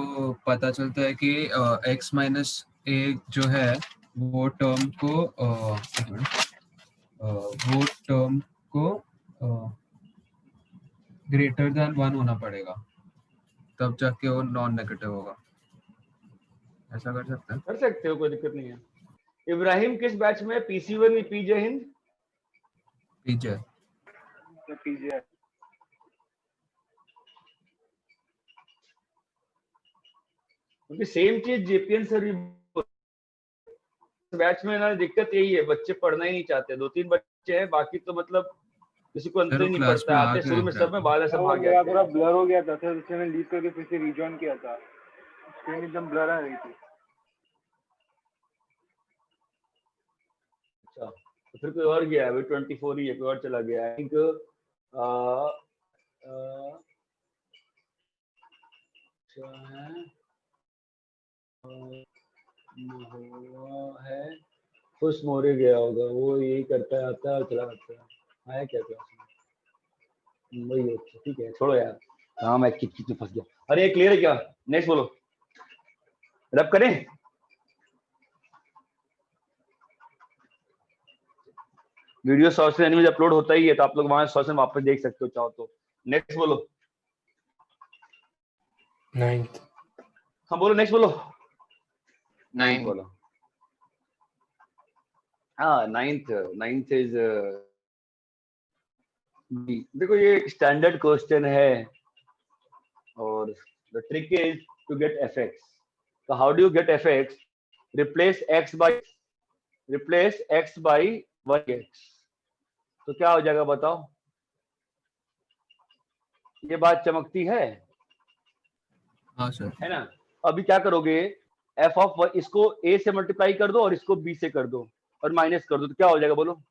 [SPEAKER 9] पता चलता है कि x-a जो है वो टर्म को ग्रेटर देन 1 होना पड़ेगा, तब जाके वो नॉन नेगेटिव होगा। ऐसा कर सकते हैं?
[SPEAKER 1] कर सकते हो, कोई दिक्कत नहीं है। इब्राहिम किस बैच में? PC1 में पी जय हिंद।
[SPEAKER 9] पीजे
[SPEAKER 1] क्योंकि सेम चीज जेपीएन सर भी बैच में ना, दिक्कत यही है, बच्चे पढ़ना ही नहीं चाहते। 2-3 बच्चे हैं, बाकी तो मतलब किसी को अंतर ही नहीं
[SPEAKER 9] क्लास
[SPEAKER 1] पड़ता।
[SPEAKER 9] में
[SPEAKER 1] आते
[SPEAKER 9] आ
[SPEAKER 1] शुरू में
[SPEAKER 9] गए
[SPEAKER 1] सब में, बाद में सब भाग
[SPEAKER 10] मेरा
[SPEAKER 1] जाते
[SPEAKER 10] पूरा
[SPEAKER 1] हैं।
[SPEAKER 10] ब्लर हो गया था सर, इसलिए मैंने लीव करके फिर से रिजॉइन किया था। स्क्रीन एकदम ब्लर आ रही थी।
[SPEAKER 1] अच्छा, तो फिर कोई और गया है? अभी 24 ही है, कोई और चला गया है। आई थिंक है खुश मोरे गया होगा, वो यही करता है, आता है और चला जाता है। आया क्या क्लास में? वही है। ठीक है, छोड़ो यार। हाँ, मैं किच में फंस गया। अरे ये क्लियर है क्या? नेक्स्ट बोलो। रब करें? वीडियो सोर्स एनिमेज अपलोड होता ही है, तो आप लोग वहां सोर्स में वापस देख सकते हो चाहो तो। नेक्स्ट बोलो।
[SPEAKER 7] 9th।
[SPEAKER 1] हाँ बोलो, नेक्स्ट बोलो।
[SPEAKER 3] 9
[SPEAKER 1] बोलो। हाँ, 9th इज देखो ये एक स्टैंडर्ड क्वेश्चन है, और the trick is to get fx। तो how do you get fx? Replace x by 1x। तो क्या हो जाएगा बताओ? ये बात चमकती है
[SPEAKER 9] हाँ सर।
[SPEAKER 1] है ना? अभी क्या करोगे, एफ ऑफ इसको ए से मल्टीप्लाई कर दो और इसको बी से कर दो और माइनस कर दो, तो क्या हो जाएगा बोलो?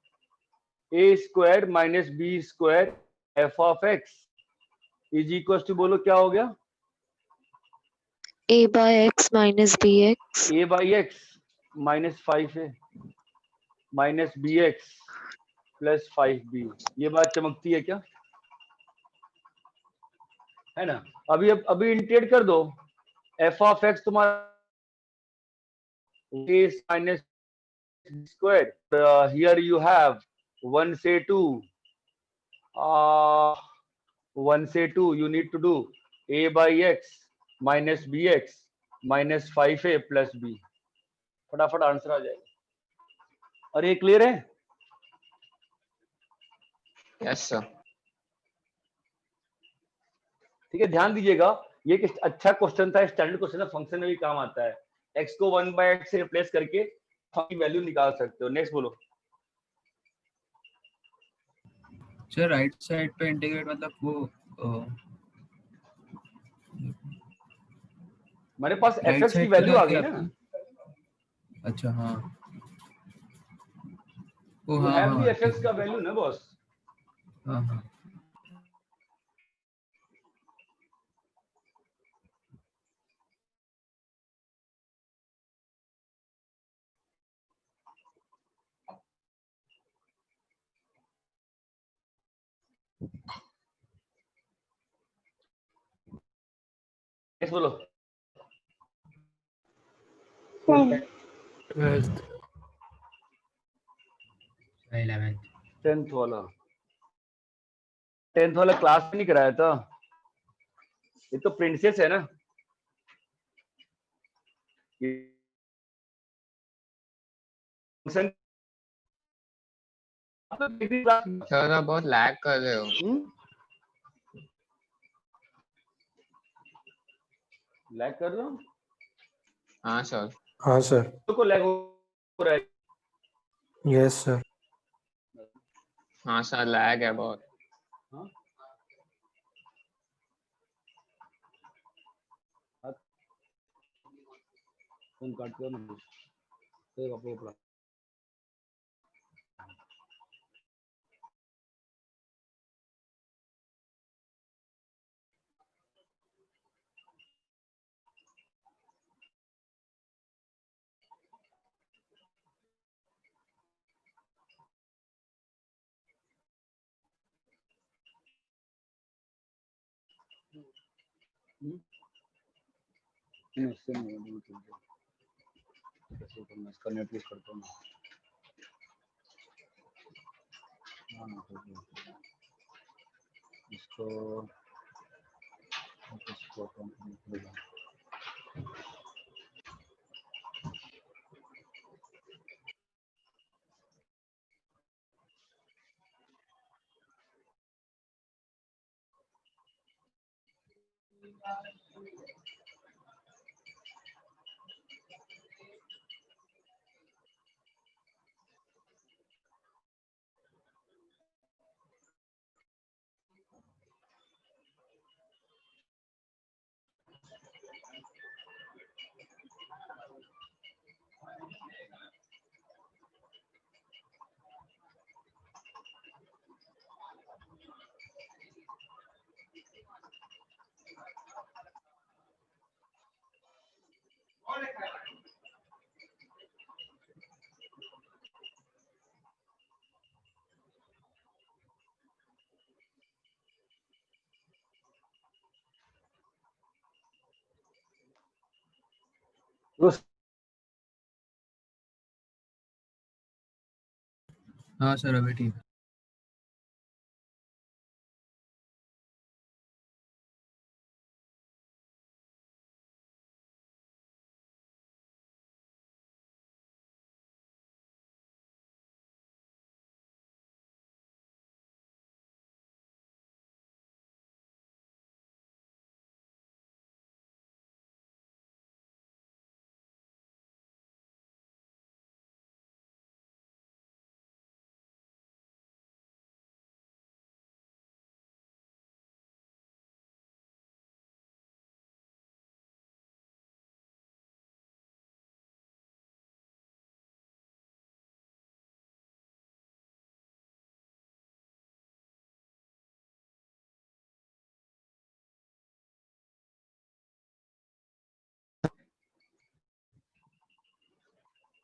[SPEAKER 1] A square minus B square F of X is equal to, बोलो क्या हो गया?
[SPEAKER 5] A by x minus bx.
[SPEAKER 1] A by X minus 5a minus B X plus 5b। ये बात चमकती है क्या? है ना? अभी इंटीग्रेट कर दो, एफ ऑफ एक्स तुम्हारा minus squared. Here you have 1 say 2. 1 say 2. You need to do a by x minus bx minus 5a plus b. फटाफट आंसर आ जाएगा। और ये क्लियर है?
[SPEAKER 11] Yes sir.
[SPEAKER 1] ठीक है, ध्यान दीजिएगा, ये एक अच्छा क्वेश्चन था, स्टैंडर्ड क्वेश्चन है, फंक्शन में भी काम आता है। x को 1 by x से रिप्लेस करके की वैल्यू निकाल सकते हो। नेक्स्ट बोलो।
[SPEAKER 9] सर राइट साइड पे इंटीग्रेट मतलब वो
[SPEAKER 1] मेरे पास
[SPEAKER 9] राइट
[SPEAKER 1] fx की
[SPEAKER 9] साइड पे
[SPEAKER 1] वैल्यू आ
[SPEAKER 9] क्या
[SPEAKER 1] गई ना।
[SPEAKER 9] अच्छा हाँ, वो
[SPEAKER 1] You
[SPEAKER 9] हाँ
[SPEAKER 1] have
[SPEAKER 9] हाँ
[SPEAKER 1] the
[SPEAKER 9] ठीक
[SPEAKER 1] fx का वैल्यू ना बॉस।
[SPEAKER 9] हाँ हाँ।
[SPEAKER 1] नेक्स्ट बोलो।
[SPEAKER 7] 12th
[SPEAKER 4] 11th
[SPEAKER 1] 10th वाला, 10th वाला क्लास में नहीं कराया था, ये तो प्रिंसेस है ना। ये फंक्शन
[SPEAKER 11] सर आप बहुत लैग कर रहे हो।
[SPEAKER 1] लैग कर रहा हूँ?
[SPEAKER 11] हाँ सर।
[SPEAKER 7] हाँ सर।
[SPEAKER 1] को लैग हो रहा है?
[SPEAKER 7] Yes sir.
[SPEAKER 11] हाँ सर लैग है बहुत।
[SPEAKER 1] हाँ? फोन काट दो ना, तो आपको पड़ा। इससे नहीं कैसे करना, इसका नेट यूज करता हूँ। इसको
[SPEAKER 9] हाँ सर अभी ठीक।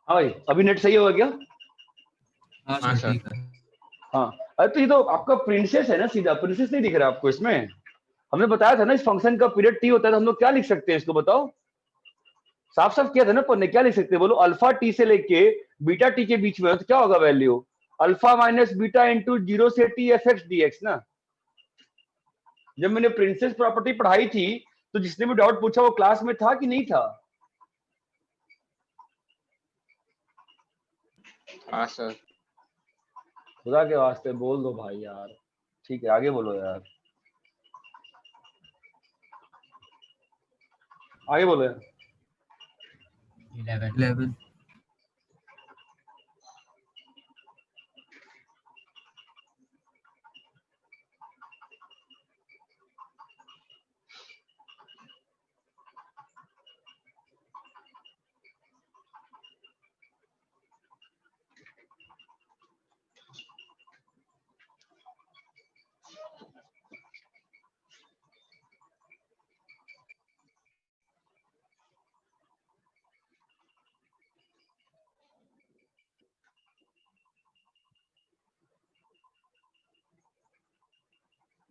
[SPEAKER 1] हाँ भाई, अभी नेट सही होगा क्या?
[SPEAKER 9] हाँ
[SPEAKER 11] हाँ
[SPEAKER 9] सर
[SPEAKER 11] सर।
[SPEAKER 9] ठीक है।
[SPEAKER 1] हाँ, अरे तो ये तो आपका प्रिंसेस है ना, सीधा प्रिंसेस नहीं दिख रहा आपको इसमें? हमने बताया था ना इस फंक्शन का पीरियड टी होता है, तो हम लोग क्या लिख सकते हैं इसको बताओ? साफ साफ किया था ना पढ़ने, क्या लिख सकते हैं बोलो? अल्फा टी से लेके बीटा टी के बीच में है, तो क्या होगा value? Alpha minus beta into 0 से T F x D x ना। जब मैंने प्रिंसेस प्रॉपर्टी पढ़ाई थी तो जिसने भी डाउट पूछा वो क्लास में था कि नहीं था?
[SPEAKER 11] हाँ सर।
[SPEAKER 1] खुदा के वास्ते बोल दो भाई यार। ठीक है, आगे बोलो यार, आगे बोलो यार।
[SPEAKER 9] 11।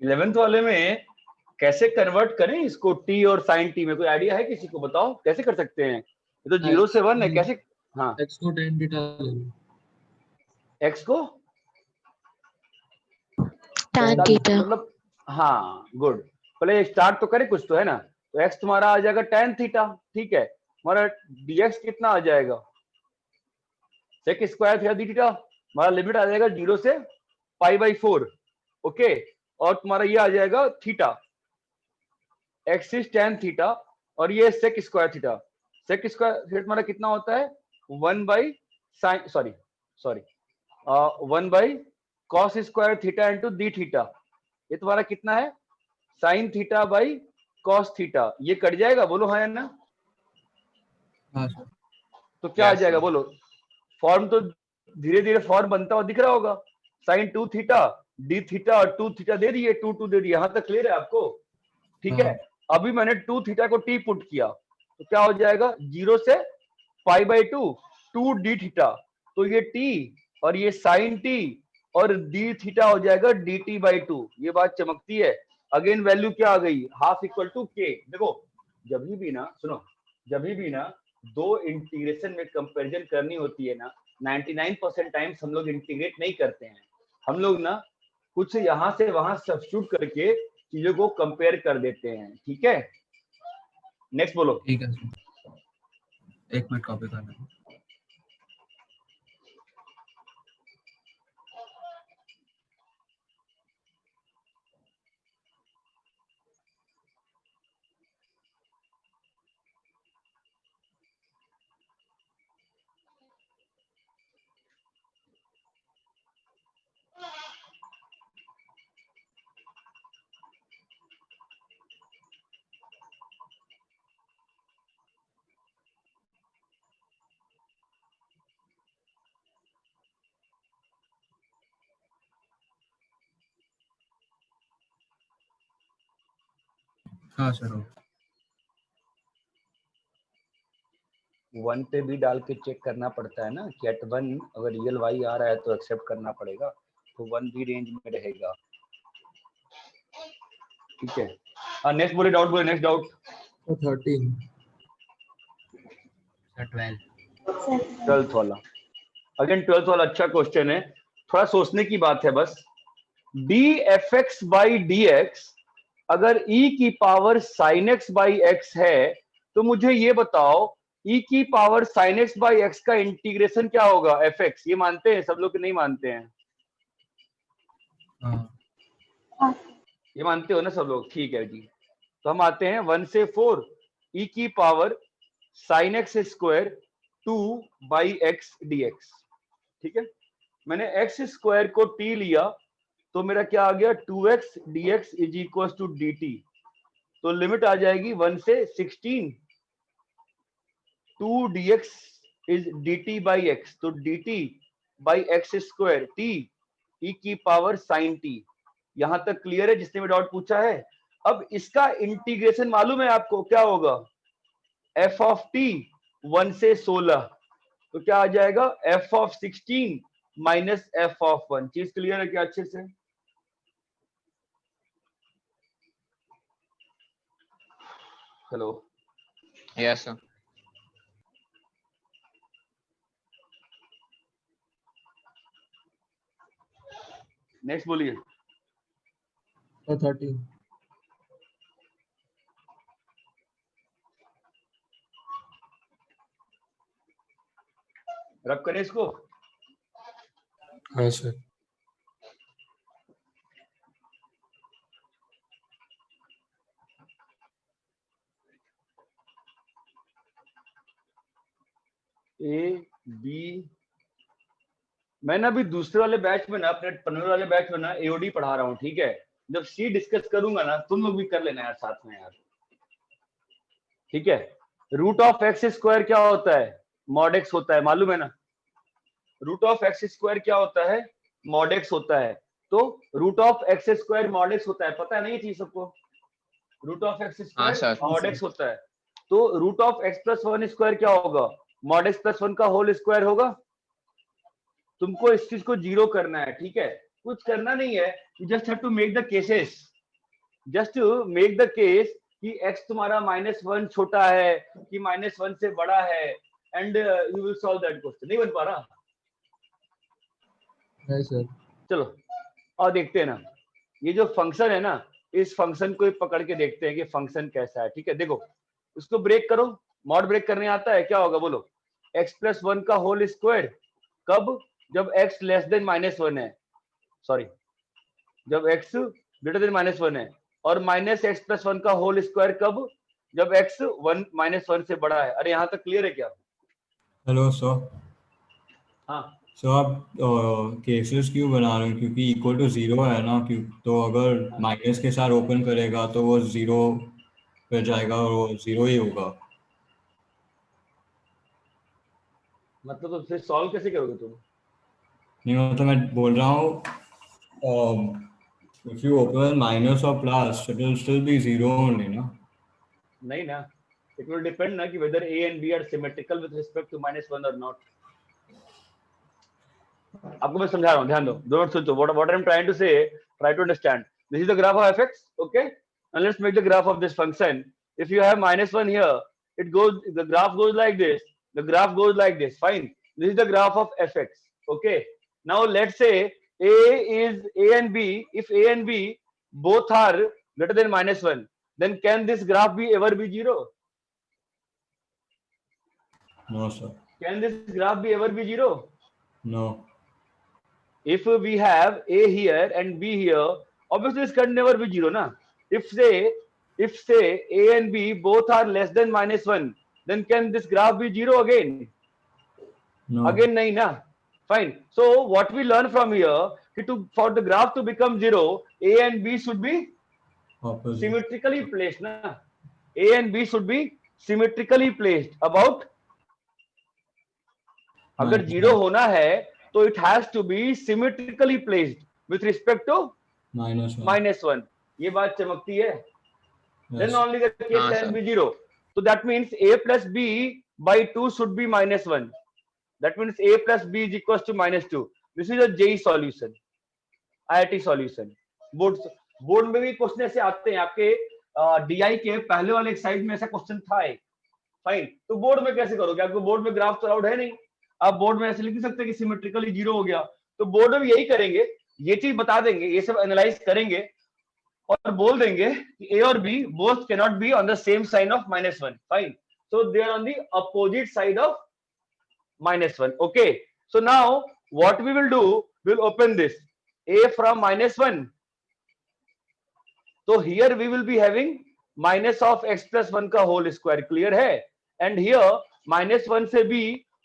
[SPEAKER 1] 11th वाले में कैसे कन्वर्ट करें इसको टी और साइन टी में? कोई आइडिया है किसी को? बताओ कैसे कर सकते हैं? ये तो 0 से 1 है, कैसे? हाँ,
[SPEAKER 2] x को tan थीटा ले लो।
[SPEAKER 1] एक्स को
[SPEAKER 5] tan theta,
[SPEAKER 1] मतलब, हाँ गुड। पहले स्टार्ट तो करे कुछ तो, है ना? तो एक्स तुम्हारा आ जाएगा tan थीटा, ठीक है। हमारा dx कितना आ जाएगा? sec square theta D theta. हमारा लिमिट आ जाएगा 0 से π/4, ओके। और तुम्हारा ये आ जाएगा theta, x is tan theta, और ये sec square theta. sec square theta तुम्हारा कितना होता है? 1/sin, sorry 1/cos square theta into D theta. ये तुम्हारा कितना है? sin theta by cos theta. ये कट जाएगा, बोलो हाँ या ना?
[SPEAKER 9] हाँ सर।
[SPEAKER 1] तो क्या आ
[SPEAKER 11] Yes,
[SPEAKER 1] जाएगा
[SPEAKER 11] sir.
[SPEAKER 1] बोलो? फॉर्म तो धीरे धीरे फॉर्म बनता हुआ दिख रहा होगा। sin 2 थीटा डी थीटा और 2 थीटा दे दिए, 2 दे दिए। यहां तक क्लियर है आपको? ठीक है। अभी मैंने 2 थीटा को टी पुट किया तो क्या हो जाएगा? 0 से π/2 2 डी थीटा। तो ये टी और ये साइन टी और डी थीटा हो जाएगा dt/2। ये बात चमकती है। अगेन वैल्यू क्या आ गई? हाफ इक्वल टू के। देखो जब भी ना, सुनो, जब भी ना दो इंटीग्रेशन में कंपैरिजन करनी होती है ना, 99% टाइम्स हम लोग इंटीग्रेट नहीं करते हैं। हम लोग ना कुछ यहां से वहां सब्स्टिट्यूट करके चीजों को कंपेयर कर देते हैं, ठीक है। नेक्स्ट बोलो।
[SPEAKER 9] ठीक है सर, 1 मिनट कॉपी करना। हाँ सर।
[SPEAKER 1] 1 पे भी डाल के चेक करना पड़ता है ना कि एट 1 अगर रियल वाई आ रहा है तो एक्सेप्ट करना पड़ेगा, तो 1 भी रेंज में रहेगा, ठीक है। हाँ नेक्स्ट बोले, डाउट बोले, नेक्स्ट डाउट।
[SPEAKER 2] तो 13
[SPEAKER 4] 12।
[SPEAKER 1] 12th वाला, अगेन 12th वाला अच्छा क्वेश्चन है, थोड़ा सोचने की बात है बस। dfx/dx अगर e की पावर sin x/x है तो मुझे ये बताओ e की पावर sin x/x का इंटीग्रेशन क्या होगा? fx। ये मानते हैं सब लोग कि नहीं मानते हैं? ये मानते हो ना सब लोग? ठीक है जी। तो हम आते हैं 1 से 4 e की power sin x square 2/x dx, ठीक है। मैंने x स्क्वायर को t लिया तो मेरा क्या आ गया? 2x dx is equal to dt। तो लिमिट आ जाएगी 1 से 16, 2 dx इज dt/x, तो dt by x square t e की पावर sin t। यहां तक क्लियर है जिसने भी डाउट पूछा है? अब इसका इंटीग्रेशन मालूम है आपको क्या होगा? f ऑफ t 1 से 16, तो क्या आ जाएगा f of 16 minus f of 1। चीज क्लियर है क्या अच्छे से? Hello,
[SPEAKER 11] Yes, sir.
[SPEAKER 1] नेक्स्ट बोलिए।
[SPEAKER 2] So 13.
[SPEAKER 1] रब करें इसको।
[SPEAKER 7] हाँ सर।
[SPEAKER 1] ए बी, मैंने अभी दूसरे वाले बैच में ना, अपने 15 वाले बैच में ना एओडी पढ़ा रहा हूँ, ठीक है? जब सी डिस्कस करूंगा ना, तुम लोग भी कर लेना यार साथ में यार, ठीक है? रूट ऑफ एक्स स्क्वायर क्या होता है? मॉड एक्स होता है, मालूम है ना? रूट ऑफ एक्स स्क्वायर क्या होता है? मॉड एक्स होता है। तो root of x square mod x होता है, पता है नहीं चीज सबको? रूट ऑफ एक्स
[SPEAKER 11] हाँ
[SPEAKER 1] स्क्वायर
[SPEAKER 11] सर।
[SPEAKER 1] मॉड एक्स होता है। तो root of x plus 1 square क्या होगा? मॉड एक्स प्लस 1 का होल स्क्वायर होगा। तुमको इस चीज को जीरो करना है, ठीक है? कुछ करना नहीं है, you just have to make the cases, just to make the case कि x तुम्हारा -1 छोटा है कि -1 से बड़ा है, and you will solve that question. नहीं बन पा रहा?
[SPEAKER 2] नहीं सर।
[SPEAKER 1] चलो और देखते हैं ना, ये जो फंक्शन है ना, इस फंक्शन को पकड़ के देखते हैं कि फंक्शन कैसा है, ठीक है? देखो उसको ब्रेक करो, मॉड ब्रेक करने आता है, क्या होगा बोलो? x प्लस 1 का होल स्क्वायर कब? जब x लेस देन -1 है, सॉरी जब x ग्रेटर देन -1 है, और माइनस एक्स प्लस 1 का होल स्क्वायर कब? जब x 1 -1 से बड़ा है। अरे यहाँ तक क्लियर है क्या?
[SPEAKER 6] Hello sir.
[SPEAKER 1] हाँ
[SPEAKER 6] सो आप केसेस क्यों बना रहे हो? क्योंकि इक्वल टू 0 है ना, क्यों? तो अगर माइनस के साथ ओपन करेगा तो वो 0 पे जाएगा और वो 0 ही होगा।
[SPEAKER 1] मतलब तो फिर सॉल्व कैसे करोगे तुम?
[SPEAKER 6] नहीं मतलब मैं बोल रहा हूँ if you open minus or plus it will still be 0 only ना।
[SPEAKER 1] नहीं ना, it will depend ना कि whether a and b are symmetrical with respect to -1 or not। आपको मैं समझा रहा हूँ, ध्यान दो, don't सोचो। what I'm trying to say, try to understand, this is the graph of fx, okay? And let's make the graph of this function. If you have -1 here, it goes, the graph goes like this, the graph goes like this, fine? This is the graph of fx, okay? Now let's say a and b, if a and b both are greater than -1, then can this graph be ever be 0?
[SPEAKER 6] No sir।
[SPEAKER 1] Can this graph be ever be 0?
[SPEAKER 6] No।
[SPEAKER 1] If we have a here and b here, obviously this can never be 0 na? If say a and b both are less than -1, then can this graph be 0 again?
[SPEAKER 6] No।
[SPEAKER 1] Again nahi na? Fine. So what we learn from here, for the graph to become 0, a and b should be
[SPEAKER 6] Opposite।
[SPEAKER 1] symmetrically placed na? A and b should be symmetrically placed about, अगर 0 होना है तो it has to be symmetrically placed with respect to -1। ये बात चमकती है? Then only the case
[SPEAKER 11] हाँ,
[SPEAKER 1] can
[SPEAKER 11] sir।
[SPEAKER 1] be 0। So that means a plus b by 2 should be -1। That means a plus b is equals to -2। This is a JEE solution, IIT solution। Board में भी question ऐसे आते हैं, आपके DI के पहले वाले एक्सरसाइज में ऐसा क्वेश्चन था एक, फाइन? तो बोर्ड में कैसे करोगे? आपको बोर्ड में ग्राफ तो अलाउड है नहीं, आप बोर्ड में ऐसे लिख सकते हैं कि सिमेट्रिकली 0 हो गया। तो बोर्ड में यही करेंगे, ये चीज बता देंगे, ये सब एनालाइज करेंगे और बोल देंगे कि ए और B both can not be on the same sign of -1, fine? So they are on the opposite side of -1, okay? So now what we will do, we will open this a from -1, तो here we will be having minus of x plus 1 का whole square, clear है? And here -1 से b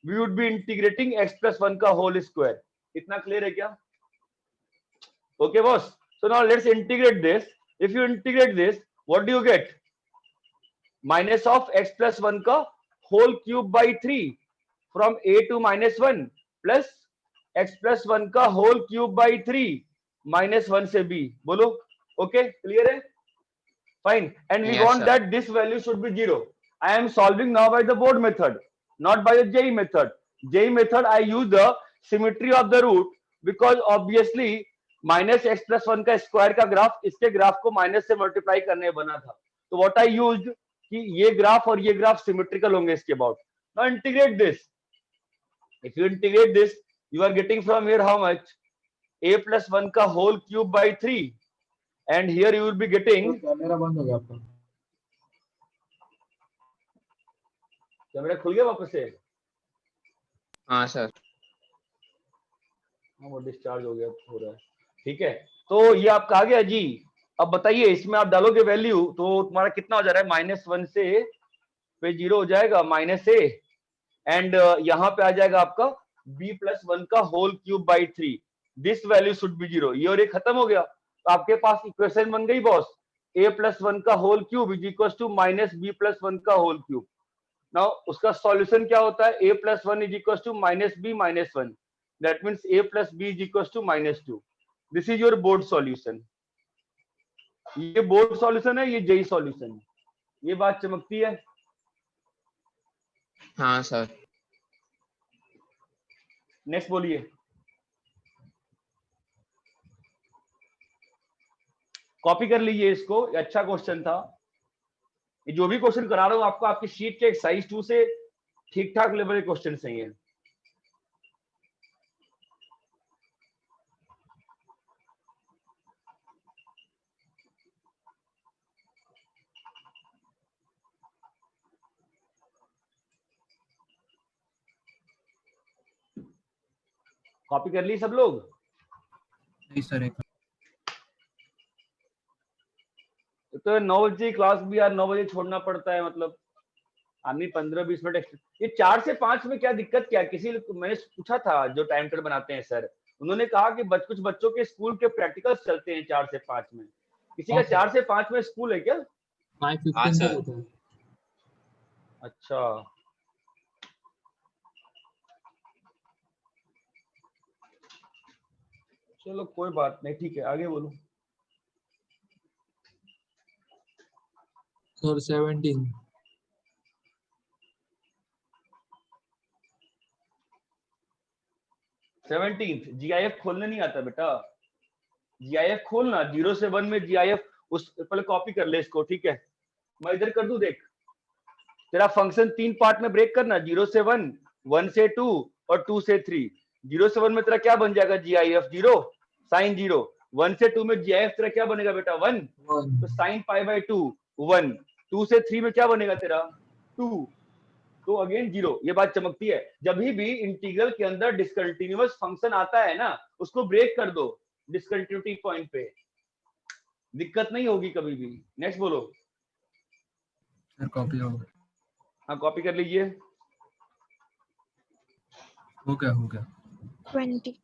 [SPEAKER 1] we would be integrating x plus 1 का whole square। इतना clear है क्या? Okay boss, so now let's integrate this। if you integrate this, what do you get? minus of x plus 1 का whole cube by 3 from a to -1 plus x plus 1 का whole cube by 3 -1 से b। बोलो okay, clear है? Fine, and we
[SPEAKER 11] Yes,
[SPEAKER 1] want
[SPEAKER 11] sir।
[SPEAKER 1] that this value should be 0। I am solving now by the board method, not by the JEE method। JEE method I use the symmetry of the root because obviously minus x plus one का square का graph इसके graph को minus से multiply करने बना था. तो what I used कि ये ग्राफ और ये ग्राफ सिमेट्रिकल होंगे इसके about. Now integrate this. If you integrate this you are getting from here how much a plus 1 का whole cube by 3 and here you will be getting.
[SPEAKER 2] Camera बंद हो गया आपका.
[SPEAKER 1] कैमरा खुल गया वापस से.
[SPEAKER 11] हाँ सर.
[SPEAKER 1] हाँ वो डिस्चार्ज हो गया हो रहा है. ठीक है तो ये आपका आ गया जी. अब बताइए इसमें आप डालोगे वैल्यू तो तुम्हारा कितना हो जा रहा है. -1 से पे 0 हो जाएगा माइनस ए एंड यहाँ पे आ जाएगा आपका b+1 का whole cube by 3. This value should be 0. ये और ये खत्म हो गया तो आपके पास इक्वेशन बन गई बॉस. a+1 का whole cube is equal to -b+1 का होल क्यूब. नाउ उसका सॉल्यूशन क्या होता है. a+1 is equal to -b-1. That means a plus b is equals to -2. This is your board solution. ये board solution है, ये JEE solution है. ये बात चमकती है.
[SPEAKER 11] हाँ सर.
[SPEAKER 1] नेक्स्ट बोलिए. कॉपी कर लीजिए इसको. ये अच्छा क्वेश्चन था. ये जो भी क्वेश्चन करा रहा हूं आपको आपकी शीट के एक्सरसाइज 2 से ठीक ठाक लेवल के क्वेश्चन सही है. कॉपी कर ली सब लोग.
[SPEAKER 9] नहीं सर. एक
[SPEAKER 1] तो 9 बजे क्लास भी यार 9 बजे छोड़ना पड़ता है. मतलब आदमी 15-20 मिनट एक्स्ट्रा. ये 4 से 5 में क्या दिक्कत क्या. किसी मैंने पूछा था जो टाइम टेबल बनाते हैं सर. उन्होंने कहा कि कुछ बच्चों के स्कूल के प्रैक्टिकल्स चलते हैं 4 से 5 में. किसी का 4 से 5 में स्कूल है क्या.
[SPEAKER 2] 5:15 तक होता है.
[SPEAKER 1] अच्छा चलो कोई बात नहीं. ठीक है आगे बोलो.
[SPEAKER 2] सर 17.
[SPEAKER 1] 17th जीआईएफ खोलने नहीं आता बेटा. जीआईएफ खोलना 0 से 1 में जीआईएफ उस पहले कॉपी कर ले इसको. ठीक है मैं इधर कर दूं. देख तेरा फंक्शन 3 पार्ट में ब्रेक करना. 0 से 1, 1 से 2 और 2 से 3. 0 से 1 में तेरा क्या बन जाएगा. GIF 0 sign 0. 1 से 2 में जीआईएफ तेरा क्या बनेगा बेटा 1 तो साइन π/2 1. 2 से 3 में क्या बनेगा तेरा 2 तो अगेन 0. ये बात चमकती है. जब भी इंटीग्रल के अंदर डिसकंटिन्यूअस फंक्शन आता है ना उसको ब्रेक कर दो डिसकंटिन्यूटी पॉइंट पे. दिक्कत नहीं होगी कभी भी. नेक्स्ट बोलो.
[SPEAKER 9] सर कॉपी हो गया.
[SPEAKER 1] हाँ कॉपी कर लीजिए.
[SPEAKER 9] हो गया.
[SPEAKER 5] 20.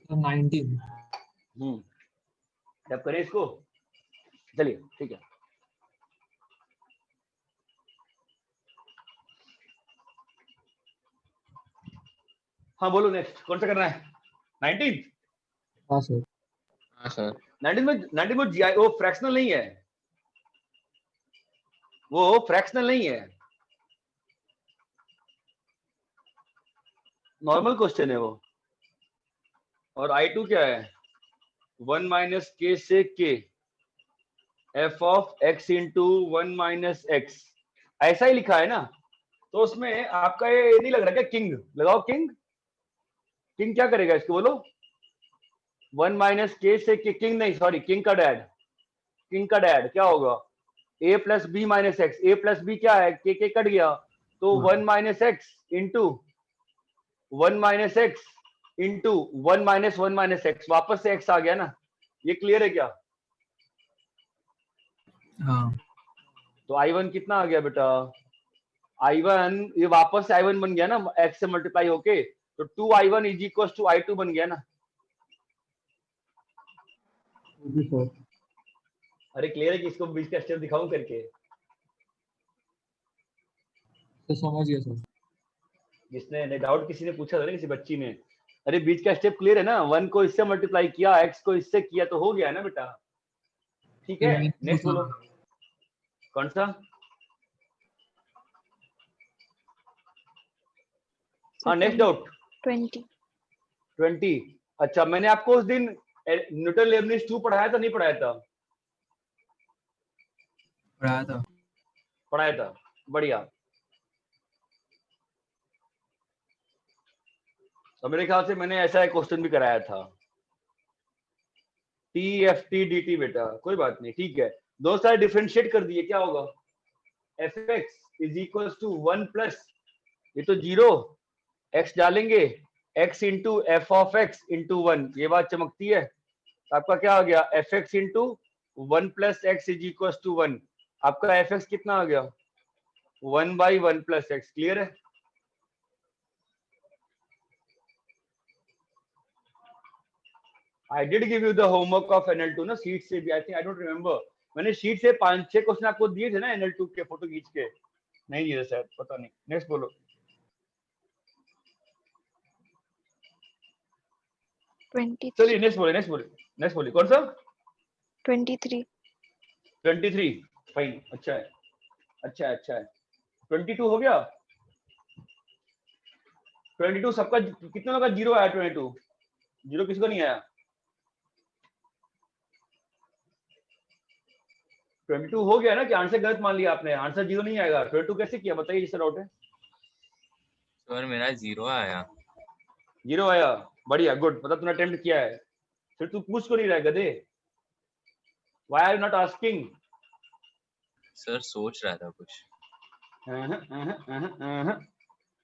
[SPEAKER 2] 19.
[SPEAKER 1] जब करें इसको. चलिए ठीक है. हाँ बोलो नेक्स्ट कौन सा करना है. 19.
[SPEAKER 2] हाँ सर.
[SPEAKER 11] हाँ सर.
[SPEAKER 1] 19 में जीआई वो फ्रैक्शनल नहीं है. वो फ्रैक्शनल नहीं है. नॉर्मल क्वेश्चन है वो. और I2 क्या है 1 - k से k f of x into 1 - x. ऐसा ही लिखा है ना. तो उसमें आपका ये नहीं लग रहा क्या किंग लगाओ. किंग क्या करेगा इसको बोलो. 1 - k से k. किंग नहीं सॉरी किंग का डैड क्या होगा a plus b minus x. a plus b क्या है k कट गया तो 1 - x into 1 - x into 1 - 1 - x. वापस से x आ गया ना. ये क्लियर है क्या.
[SPEAKER 9] हाँ.
[SPEAKER 1] तो I1 कितना आ गया बेटा. I1 ये वापस से I1 बन गया ना x से मल्टीप्लाई होके. तो 2I1 is equal to I2 बन गया ना. अरे क्लियर है कि इसको बीच का स्टेप दिखाऊं करके.
[SPEAKER 2] तो समझ गया सर.
[SPEAKER 1] जिसने डाउट किसी ने पूछा था ना किसी बच्ची ने. अरे बीच का स्टेप क्लियर है ना. 1 को इससे मल्टीप्लाई किया x को इससे किया तो हो गया ना बेटा. ठीक है नेक्स्ट बोलो. कौन सा हाँ नेक्स्ट डाउट
[SPEAKER 5] 20.
[SPEAKER 1] 20. अच्छा मैंने आपको उस दिन न्यूटन लेबनिज 2 पढ़ाया था नहीं पढ़ाया था? पढ़ाया था, बढ़िया। तो मेरे ख्याल से मैंने ऐसा एक क्वेश्चन भी कराया था, T F T D T. बेटा कोई बात नहीं, ठीक है। दो सारे डिफरेंशिएट कर दिए, क्या होगा? F x is equal to 1 plus, ये तो 0, एक्स डालेंगे, x into f of x into 1, ये बात चमकती है। आपका क्या हो गया? F x into 1 plus x is equal to 1। आपका एफ एक्स कितना आ गया? 1/1 प्लस एक्स। क्लियर है? I did give you the homework of NL2 ना, शीट से भी। I think, I don't remember, मैंने शीट से 5-6 क्वेश्चन आपको दिए थे ना NL2 के, फोटो खींच के नहीं दिए शायद, पता नहीं। नेक्स्ट बोलो।
[SPEAKER 5] 23.
[SPEAKER 1] चलिए नेक्स्ट बोलिए कौन सा?
[SPEAKER 5] 23.
[SPEAKER 1] 23, फाइन, अच्छा है। 22 हो गया? 22 सबका कितने लोगों का 0 आया? 22 0 किसको नहीं आया? 22 हो गया ना, कि आंसर गलत मान लिया आपने? आंसर 0 नहीं आएगा। 22 कैसे किया बताइए, जिससे डाउट है।
[SPEAKER 3] सर मेरा 0 आया।
[SPEAKER 1] 0 आया, बढ़िया, गुड। मतलब तूने अटेम्प्ट किया है, फिर तू पूछ को नहीं रहा गधे? Why are you not asking?
[SPEAKER 3] Sir सोच रहा था कुछ।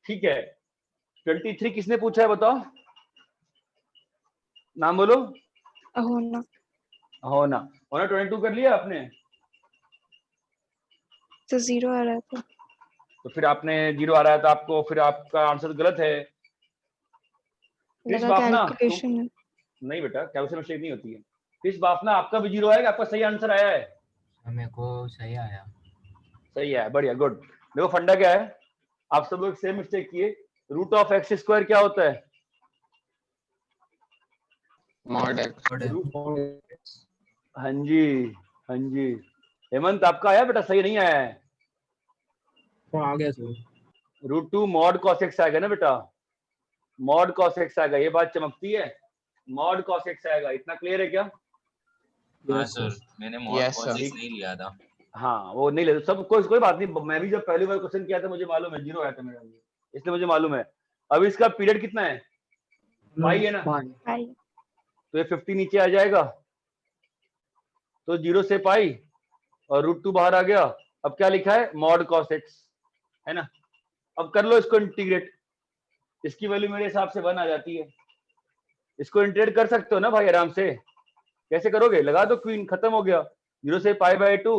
[SPEAKER 1] ठीक है। 23 किसने पूछा है बताओ, नाम बोलो।
[SPEAKER 5] होना.
[SPEAKER 1] 22 कर लिया आपने?
[SPEAKER 5] तो 0 आ रहा था.
[SPEAKER 1] तो फिर आपने 0 आ रहा है तो आपको, फिर आपका आंसर गलत है।
[SPEAKER 5] लगा कैलकुलेशन है।
[SPEAKER 1] नहीं बेटा, कैलकुलेशन मिस्टेक नहीं होती है। क्रिस बाफना, आपका भी 0 आएगा? आपका सही आंसर आया है?
[SPEAKER 4] मेरे को सही आया।
[SPEAKER 1] सही है, बढ़िया, गुड। देखो फंडा क्या है, आप सब लोग सेम मिस्टेक किए। रूट ऑफ एक्स स्क्वायर क्या होता है?
[SPEAKER 11] Mod x.
[SPEAKER 1] हाँ जी। हेमंत आपका आया बेटा? सही नहीं आया है?
[SPEAKER 2] तो आ गया सर।
[SPEAKER 1] √2 मॉड cos x आएगा ना बेटा, मॉड cos x आएगा। ये बात चमकती है, मॉड cos x आएगा। इतना क्लियर है क्या?
[SPEAKER 3] हाँ सर, मैंने mod
[SPEAKER 11] Yes,
[SPEAKER 3] cos
[SPEAKER 11] sir.
[SPEAKER 3] x नहीं लिया था।
[SPEAKER 1] हाँ वो नहीं ले सब, कोई बात नहीं। मैं भी जब पहली बार क्वेश्चन किया था मुझे मालूम है 0 आया था मेरा, इसलिए मुझे मालूम है। अब इसका पीरियड कितना है? पाई है ना,
[SPEAKER 5] पाई.
[SPEAKER 1] तो ये 50 नीचे आ जाएगा, तो 0 से पाई और √2 बाहर आ गया। अब क्या लिखा है? मॉड cos x, है ना। अब कर लो इसको इंटीग्रेट, इसकी वैल्यू मेरे हिसाब से 1 आ जाती है। इसको इंटीग्रेट कर सकते हो ना भाई आराम से। कैसे करोगे? लगा दो क्वीन, खत्म हो गया। 0 से π/2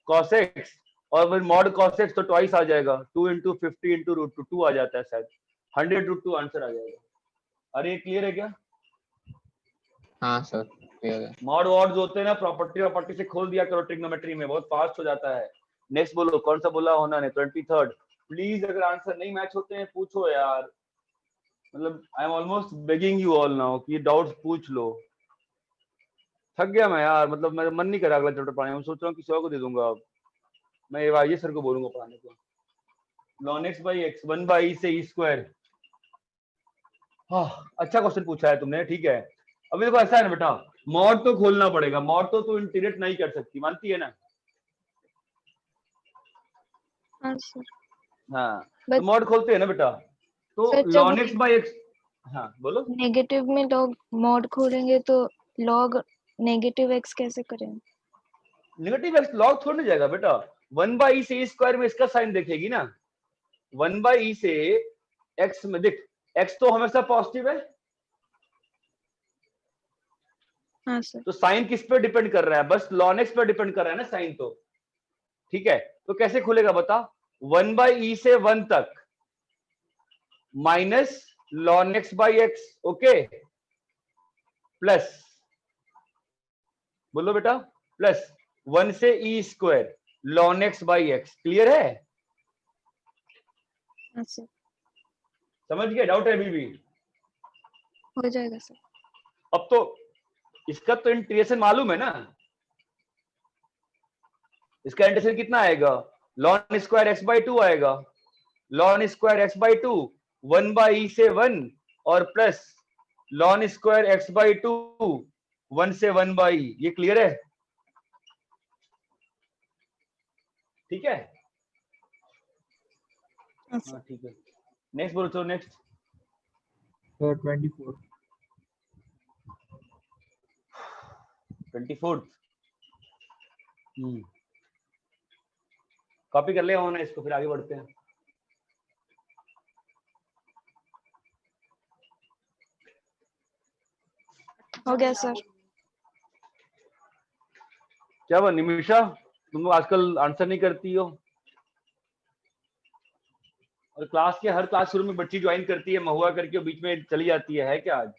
[SPEAKER 1] cos x और फिर मॉड cos x, तो ट्वाइस आ जाएगा। 2 × 50 × √2, 2 आ जाता है शायद, 100√2 आंसर आ जाएगा। अरे क्लियर है क्या?
[SPEAKER 11] हाँ सर क्लियर है।
[SPEAKER 1] मॉड वॉर्ड्स होते हैं ना, प्रॉपर्टी से खोल दिया करो, ट्रिग्नोमेट्री में बहुत फास्ट हो जाता है। नेक्स्ट बोलो, कौन सा बोला होना ने? 23rd। प्लीज अगर आंसर नहीं मैच होते हैं पूछो यार, मतलब I am almost begging you all now कि डाउट्स पूछ लो। थक गया मैं यार, मतलब मेरा मन नहीं कर रहा अगला चैप्टर पढ़ाने। मैं सोच रहा हूँ किसी और को दे दूंगा। अब मैं ये सर को बोलूंगा पढ़ाने को। ln x/x 1/e से e²। अच्छा क्वेश्चन पूछा है तुमने, ठीक है। अभी देखो ऐसा है ना बेटा, मॉड तो खोलना पड़ेगा। मॉड तो तू इंटीग्रेट नहीं कर सकती, मानती है ना?
[SPEAKER 5] हाँ सर.
[SPEAKER 1] हाँ, तो मॉड खोलते हैं ना बेटा, तो ln x/x। हाँ बोलो।
[SPEAKER 5] नेगेटिव में लॉग मॉड खोलेंगे तो लॉग नेगेटिव x कैसे करेंगे?
[SPEAKER 1] नेगेटिव x लॉग थोड़ी जाएगा बेटा। 1/e से e² में इसका साइन देखेगी ना। 1/e से x में देख, x तो हमेशा पॉजिटिव है।
[SPEAKER 5] हाँ सर.
[SPEAKER 1] तो साइन किस पे डिपेंड कर रहा है? बस ln x पे डिपेंड कर रहा है ना साइन तो, ठीक है। तो कैसे खुलेगा बता? 1/e से 1 तक minus ln x/x, okay, plus, बोलो बेटा, प्लस 1 से e² ln x/x। क्लियर है?
[SPEAKER 5] हाँ सर.
[SPEAKER 1] समझ गए? डाउट है अभी भी?
[SPEAKER 5] हो जाएगा सर.
[SPEAKER 1] अब तो इसका तो इंटीग्रेशन मालूम है ना। इसका इंटीग्रेशन कितना आएगा? ln² x/2 आएगा। ln² x/2 1/e से 1 और प्लस ln स्क्वायर x/2 1 से 1/e। ये क्लियर है? ठीक है, हाँ ठीक है। नेक्स्ट बोलो, चलो नेक्स्ट।
[SPEAKER 2] Sir 24
[SPEAKER 1] 24th। कॉपी कर ले होना इसको, फिर आगे बढ़ते हैं।
[SPEAKER 5] हो गया सर।
[SPEAKER 1] क्या हुआ निमिषा, तुम लोग आजकल आंसर नहीं करती हो? और क्लास के हर क्लास शुरू में बच्ची ज्वाइन करती है महुआ करके, बीच में चली जाती है क्या आज?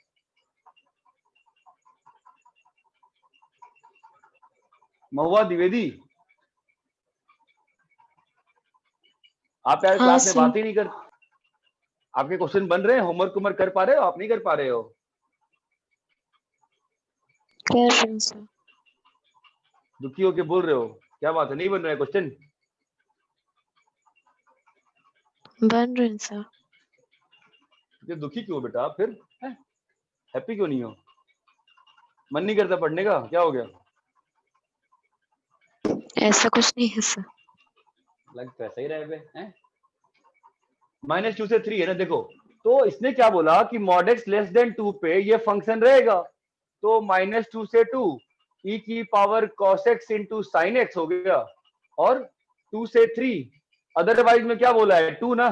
[SPEAKER 1] महुआ द्विवेदी, आप यार
[SPEAKER 5] हाँ,
[SPEAKER 1] क्लास में
[SPEAKER 5] सर।
[SPEAKER 1] बात ही नहीं करते। आपके क्वेश्चन बन रहे हैं, होमवर्क उमर कर पा रहे हो? आप नहीं कर पा रहे हो?
[SPEAKER 5] कर रहे हैं सर।
[SPEAKER 1] दुखी होके बोल रहे हो, क्या बात है, नहीं बन रहा है क्वेश्चन?
[SPEAKER 5] बन रहे हैं सर।
[SPEAKER 1] ये दुखी क्यों बेटा आप फिर? हैप्पी क्यों नहीं हो? मन नहीं करता पढ़ने का, क्या हो गया?
[SPEAKER 5] ऐसा कुछ नहीं है सर।
[SPEAKER 1] लगता है सही रहे हैं। -2 से 3 है ना, देखो तो इसने क्या बोला कि mod x लेस देन 2 पे ये फंक्शन रहेगा, तो -2 से 2 e की power cos x into sine x हो गया, और 2 से 3 अदरवाइज में क्या बोला है 2 ना,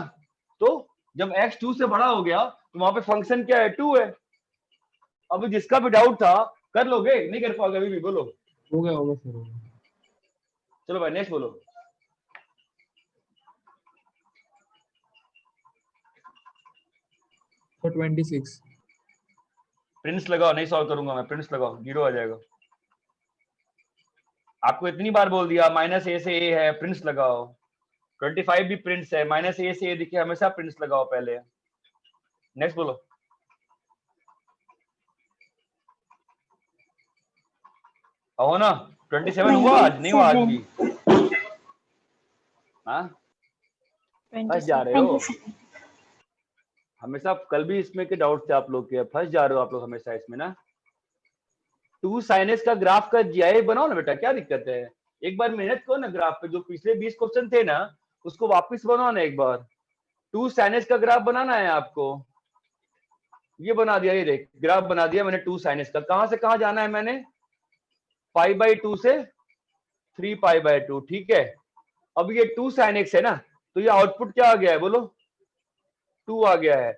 [SPEAKER 1] तो जब x 2 से बड़ा हो गया तो वहां पे फंक्शन क्या है 2 है। अब जिसका भी डाउट था कर लोगे, नहीं कर पाओगे अभी भी? बोलो।
[SPEAKER 2] हो गया सर, हो गया।
[SPEAKER 1] चलो भाई नेक्स्ट बोलो।
[SPEAKER 2] सर 26
[SPEAKER 1] प्रिंस लगाओ, नहीं सॉल्व करूंगा मैं, प्रिंस लगाओ, 0 आ जाएगा। आपको इतनी बार बोल दिया -a से a है, प्रिंस लगाओ। 25 भी प्रिंस है, -a से a दिखे हमेशा प्रिंस लगाओ पहले। नेक्स्ट बोलो। हो ना 27 हुआ आज, नहीं हुआ आज भी? हाँ फंस जा रहे हो हमेशा। कल भी इसमें के डाउट थे आप लोग के, फंस जा रहे हो आप लोग हमेशा इसमें ना। 2 sin x का ग्राफ का GIF बनाओ ना बेटा, क्या दिक्कत है? एक बार मेहनत करो ना ग्राफ पे, जो पिछले 20 क्वेश्चन थे ना उसको वापस बनाओ ना एक बार। 2 sin x का ग्राफ बनाना है आपको, ये बना दिया, ये देख ग्राफ बना दिया मैंने 2 sin x का। कहां से कहां जाना है मैंने? π/2 से 3π/2, ठीक है। अब ये 2 sin x है ना, तो ये आउटपुट क्या आ गया है बोलो? 2 आ गया है।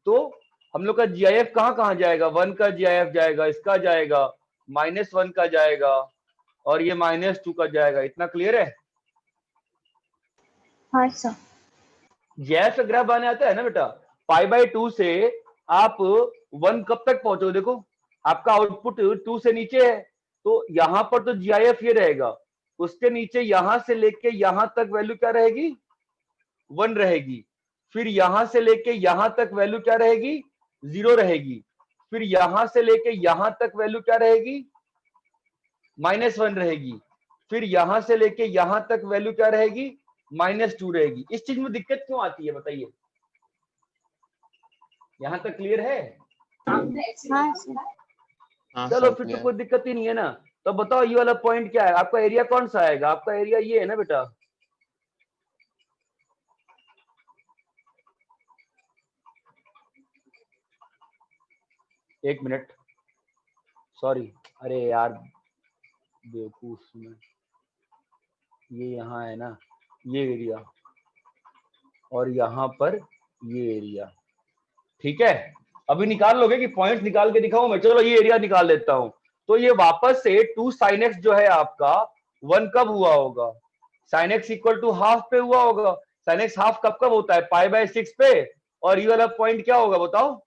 [SPEAKER 1] तो हम लोग का GIF कहां कहां जाएगा? 1 का GIF जाएगा, इसका जाएगा, -1 का जाएगा, और ये -2 का जाएगा। इतना क्लियर है?
[SPEAKER 5] हाँ सर।
[SPEAKER 1] GIF का ग्राफ बनाने आता है ना बेटा। π/2 से आप 1 कब तक पहुंचो? देखो आपका आउटपुट 2 से नीचे है, तो यहां पर तो GIF ये रहेगा, उसके नीचे यहां से लेके यहां तक वैल्यू क्या रहेगी? 1 रहेगी। फिर यहां से लेके यहां तक वैल्यू क्या रहेगी? 0 रहेगी। फिर यहां से लेके यहां तक वैल्यू क्या रहेगी? -1 रहेगी। फिर यहां से लेके यहां तक वैल्यू क्या रहेगी? -2 रहेगी। इस चीज में दिक्कत क्यों आती है बताइए? यहां तक क्लियर है?
[SPEAKER 5] हाँ सर।
[SPEAKER 11] हाँ
[SPEAKER 1] चलो
[SPEAKER 11] सर
[SPEAKER 1] फिर तो
[SPEAKER 11] क्लियर।
[SPEAKER 1] कोई दिक्कत ही नहीं है ना। तो बताओ ये वाला पॉइंट क्या है? आपका एरिया कौन सा आएगा? आपका एरिया ये है ना बेटा। एक मिनट, सॉरी, अरे यार बेवकूफ में, ये यहाँ है ना ये एरिया, और यहाँ पर ये एरिया, ठीक है। अभी निकाल लोगे कि पॉइंट्स निकाल के दिखाऊं मैं? चलो ये एरिया निकाल लेता हूं। तो ये वापस से 2 sin x जो है आपका 1 कब हुआ होगा? sin x equal to half पे हुआ होगा। sin x हाफ कब कब होता है? π/6 पे। और ये वाला पॉइंट क्या होगा बताओ?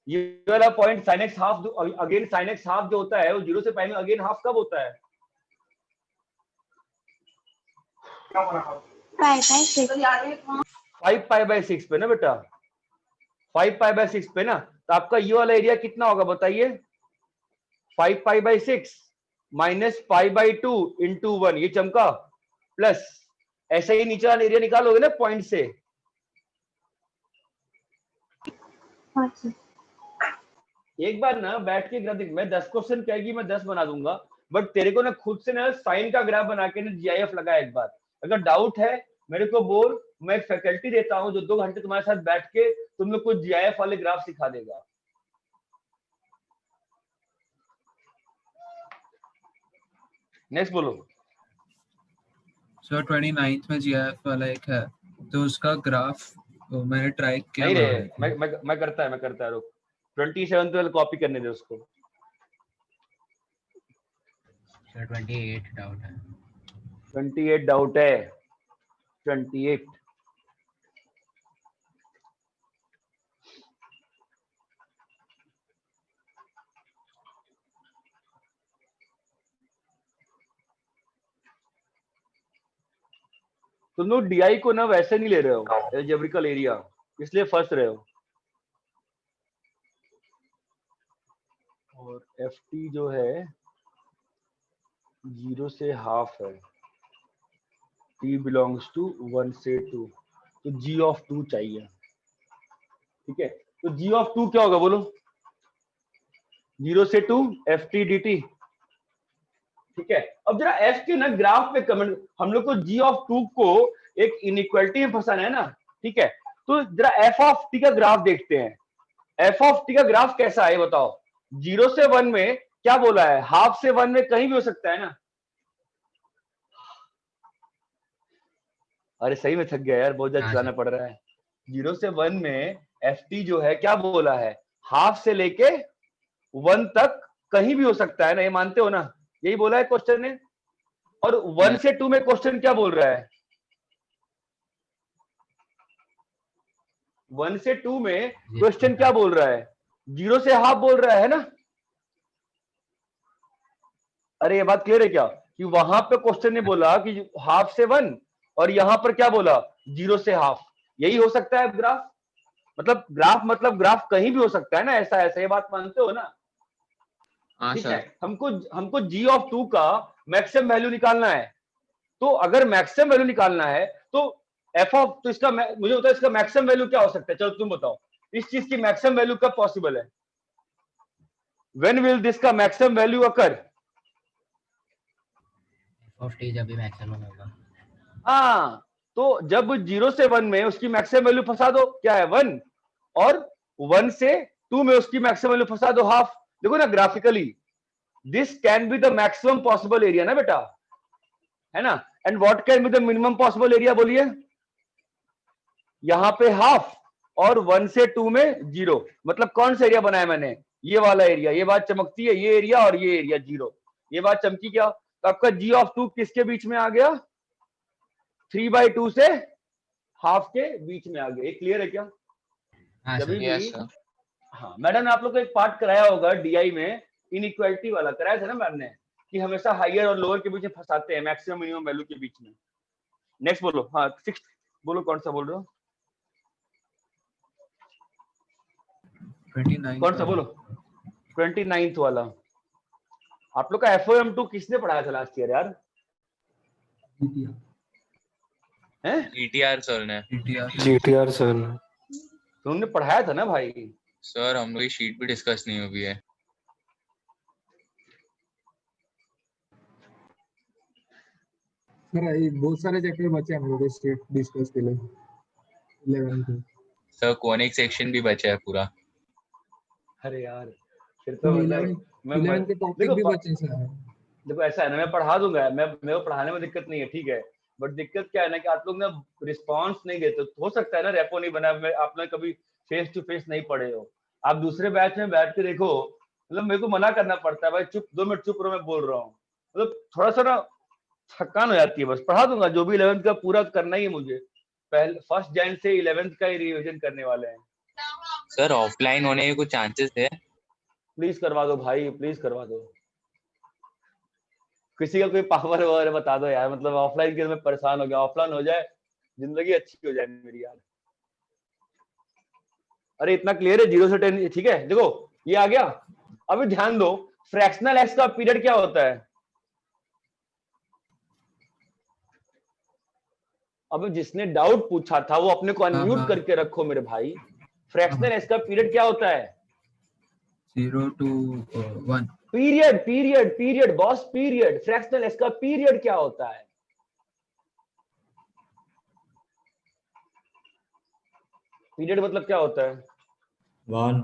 [SPEAKER 1] ये वाला point sin x half, again sin x half जो होता है वो 0 से π में अगेन हाफ कब होता है?
[SPEAKER 5] π/6
[SPEAKER 1] 5π/6 पे ना बेटा, 5π/6 पे ना। तो आपका ये वाला एरिया कितना होगा बताइए? 5π/6 -π/2 इंटू 1, ये चमका, प्लस ऐसे ही नीचे वाला एरिया निकालोगे ना पॉइंट से।
[SPEAKER 5] हाँ सर।
[SPEAKER 1] एक बार ना बैठ के ग्राफ देख, मैं 10 क्वेश्चन कहेगी मैं 10 बना दूंगा, बट तेरे को ना खुद से ना साइन का ग्राफ बना के ना जीआईएफ लगा एक बार। अगर डाउट है मेरे को बोल, मैं फैकल्टी देता हूँ जो 2 घंटे तुम्हारे साथ बैठ के तुम लोग को जीआईएफ वाले ग्राफ सिखा देगा। नेक्स्ट बोलो।
[SPEAKER 9] सर 29th में जीआईएफ वाला एक है, तो उसका ग्राफ मैंने ट्राई किया
[SPEAKER 1] नहीं रे,
[SPEAKER 9] बनाने को।
[SPEAKER 1] मैं करता है रुक। 27 वाले कॉपी करने दे उसको।
[SPEAKER 4] सर 28 डाउट है।
[SPEAKER 1] 28 डाउट है। 28 तुम लोग डीआई को ना वैसे नहीं ले रहे हो एल्जेब्रिकल एरिया, इसलिए फंस रहे हो। और एफ टी जो है 0 से हाफ है, t बिलोंग्स टू 1 से 2, तो g ऑफ 2 चाहिए। ठीक है, तो g ऑफ 2 क्या होगा बोलो? 0 से 2 एफ टी डी टी। ठीक है, अब जरा f के ना ग्राफ पे कमेंट, हम लोग को g ऑफ 2 को एक इनइक्वालिटी में फंसाना है ना। ठीक है, तो जरा f ऑफ t का ग्राफ देखते हैं। f ऑफ t का ग्राफ कैसा है बताओ? 0 से 1 में क्या बोला है? हाफ से 1 में कहीं भी हो सकता है ना। अरे सही में थक गया यार, बहुत ज्यादा चलाना पड़ रहा है। 0 से 1 में एफ टी जो है क्या बोला है? हाफ से लेके 1 तक कहीं भी हो सकता है ना, ये मानते हो ना? यही बोला है क्वेश्चन ने। और 1 से 2 में क्वेश्चन क्या बोल रहा है? 1 से 2 में क्वेश्चन क्या बोल रहा है? 0 से हाफ बोल रहा है ना। अरे ये बात क्लियर है क्या कि वहां पे क्वेश्चन ने बोला कि हाफ से 1, और यहां पर क्या बोला? 0 से हाफ। यही हो सकता है ग्राफ, मतलब ग्राफ कहीं भी हो सकता है ना, ऐसा ये बात मानते हो ना?
[SPEAKER 11] हाँ
[SPEAKER 1] ठीक
[SPEAKER 11] सर।
[SPEAKER 1] है, हमको g ऑफ 2 का मैक्सिमम वैल्यू निकालना है। तो अगर मैक्सिमम वैल्यू निकालना है तो f ऑफ, तो इसका मुझे बताओ इसका मैक्सिमम वैल्यू क्या हो सकता है? चलो तुम बताओ इस चीज की मैक्सिमम वैल्यू कब पॉसिबल है? व्हेन विल दिस का maximum value occur?
[SPEAKER 4] Of T जब भी मैक्सिमम होगा।
[SPEAKER 1] हाँ, तो जब 0 से 1 में उसकी मैक्सिमम वैल्यू फंसा दो, क्या है 1, और 1 से 2 में उसकी मैक्सिमम वैल्यू फंसा दो हाफ। देखो ना graphically, this can be the maximum possible area ना बेटा, है ना। And what can be the minimum possible area बोलिए? यहां पे हाफ और 1 से 2 में 0, मतलब कौन सा एरिया बनाया मैंने? ये वाला एरिया। ये बात चमकती है, ये एरिया और ये एरिया 0, ये बात चमकी क्या? तो आपका g ऑफ 2 किसके बीच में आ गया? 3/2 से हाफ के बीच में आ गया। ये क्लियर है क्या? कभी भी
[SPEAKER 11] यस सर।
[SPEAKER 1] हाँ, मैडम ने आप लोग को एक पार्ट कराया होगा डीआई में, इनइक्वालिटी वाला कराया था ना मैम ने, कि हमेशा हायर और लोअर के बीच में फंसाते हैं, मैक्सिमम मिनिमम वैल्यू के बीच में। नेक्स्ट बोलो। हाँ 6 बोलो, कौन सा बोल रहे हो?
[SPEAKER 9] 29
[SPEAKER 1] कौन सा बोलो? 29th वाला। आप लोग का FOM2 किसने पढ़ाया था लास्ट ईयर यार? हैं?
[SPEAKER 3] GTR सर ने।
[SPEAKER 7] GTR सर ने।
[SPEAKER 1] तुमने पढ़ाया था ना भाई?
[SPEAKER 3] सर हम लोग की शीट भी डिस्कस नहीं हुई है।
[SPEAKER 2] सर ये बहुत सारे चैप्टर बचे हम लोग के स्टेट डिस्कस के लिए 11 के।
[SPEAKER 3] सर कोनिक सेक्शन भी बचा है पूरा।
[SPEAKER 1] अरे यार फिर तो मतलब
[SPEAKER 2] 11 के टॉपिक भी बचे सर।
[SPEAKER 1] देखो ऐसा है ना, मैं पढ़ा दूंगा, मेरे को पढ़ाने में दिक्कत नहीं है, ठीक है, बट दिक्कत क्या है ना कि आप लोग ना रिस्पांस नहीं देते। हो सकता है ना रेपो नहीं बना, आप लोग कभी फेस टू फेस नहीं पढ़े हो, आप दूसरे बैच में बैठ के देखो, मतलब मेरे को मना करना पड़ता है भाई चुप 2 मिनट चुप रहो, मैं बोल रहा हूँ, मतलब थोड़ा सा ना थकान हो जाती है। बस पढ़ा दूंगा, जो भी 11th का पूरा करना ही है मुझे, पहले 1 जन से 11th का ही रिविजन करने वाले हैं।
[SPEAKER 3] सर ऑफलाइन होने के कुछ चांसेस है?
[SPEAKER 1] प्लीज करवा दो भाई, प्लीज करवा दो, किसी का कोई पावर वगैरह बता दो यार, मतलब ऑफलाइन के मैं परेशान हो गया, ऑफलाइन हो जाए जिंदगी अच्छी हो जाए मेरी यार। अरे इतना क्लियर है 0 से 10, ठीक है। देखो ये आ गया। अभी ध्यान दो, फ्रैक्शनल एक्स का पीरियड क्या होता है? अब जिसने डाउट पूछा था वो अपने को अनम्यूट
[SPEAKER 9] हाँ।
[SPEAKER 1] करके रखो मेरे भाई। फ्रैक्शनल एस का पीरियड क्या होता है?
[SPEAKER 9] 0 to 1।
[SPEAKER 1] Period period period boss, period. Fractional S का पीरियड क्या होता है? पीरियड मतलब क्या होता है?
[SPEAKER 6] 1।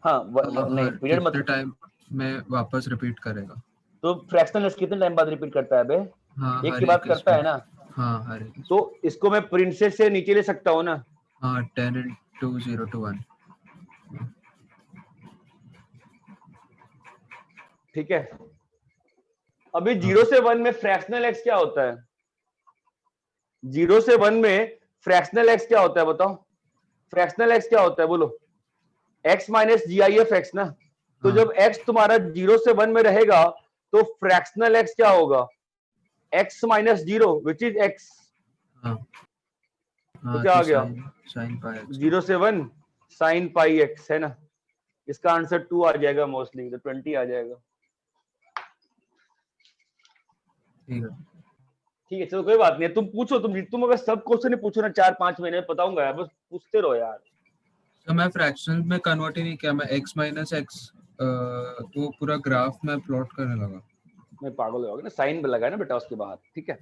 [SPEAKER 1] हाँ नहीं, पीरियड
[SPEAKER 9] कितने
[SPEAKER 1] मतलब
[SPEAKER 9] टाइम में वापस रिपीट करेगा?
[SPEAKER 1] तो फ्रैक्शनल एस कितने टाइम बाद रिपीट करता है बे?
[SPEAKER 9] हाँ,
[SPEAKER 1] एक
[SPEAKER 9] हर
[SPEAKER 1] की बात करता
[SPEAKER 9] इसमें।
[SPEAKER 1] है ना।
[SPEAKER 9] हाँ, हर एक।
[SPEAKER 1] तो इसको मैं प्रिंसेस से नीचे ले सकता हूँ ना।
[SPEAKER 9] हाँ, 10 into 0 to 1।
[SPEAKER 1] ठीक है, अभी 0 से 1 में फ्रैक्शनल एक्स क्या होता है? 0 से 1 में फ्रैक्शनल एक्स क्या होता है बताओ? फ्रैक्शनल एक्स क्या होता है बोलो? x minus G I F x ना। तो
[SPEAKER 9] हाँ।
[SPEAKER 1] जब x तुम्हारा 0 से 1 में रहेगा तो फ्रैक्शनल x क्या होगा? x minus 0 which is x।
[SPEAKER 9] हाँ।
[SPEAKER 1] तो क्या आ गया?
[SPEAKER 9] Sine pi x.
[SPEAKER 1] 0 से 1 साइन पाई x है ना। इसका आंसर 2 आ जाएगा मोस्टली, तो 20 आ जाएगा।
[SPEAKER 9] ठीक है।
[SPEAKER 1] ठीक है चलो कोई बात नहीं, तुम पूछो, तुम अगर सब क्वेश्चन पूछो ना 4-5 महीने में बताऊंगा यार, बस पूछते रहो यार।
[SPEAKER 9] तो मैं फ्रैक्शन में कन्वर्ट ही नहीं किया, मैं x माइनस एक्स वो पूरा ग्राफ में प्लॉट करने लगा।
[SPEAKER 1] मैं पागल हो गया ना, साइन लगा है ना बेटा उसके बाद। ठीक है,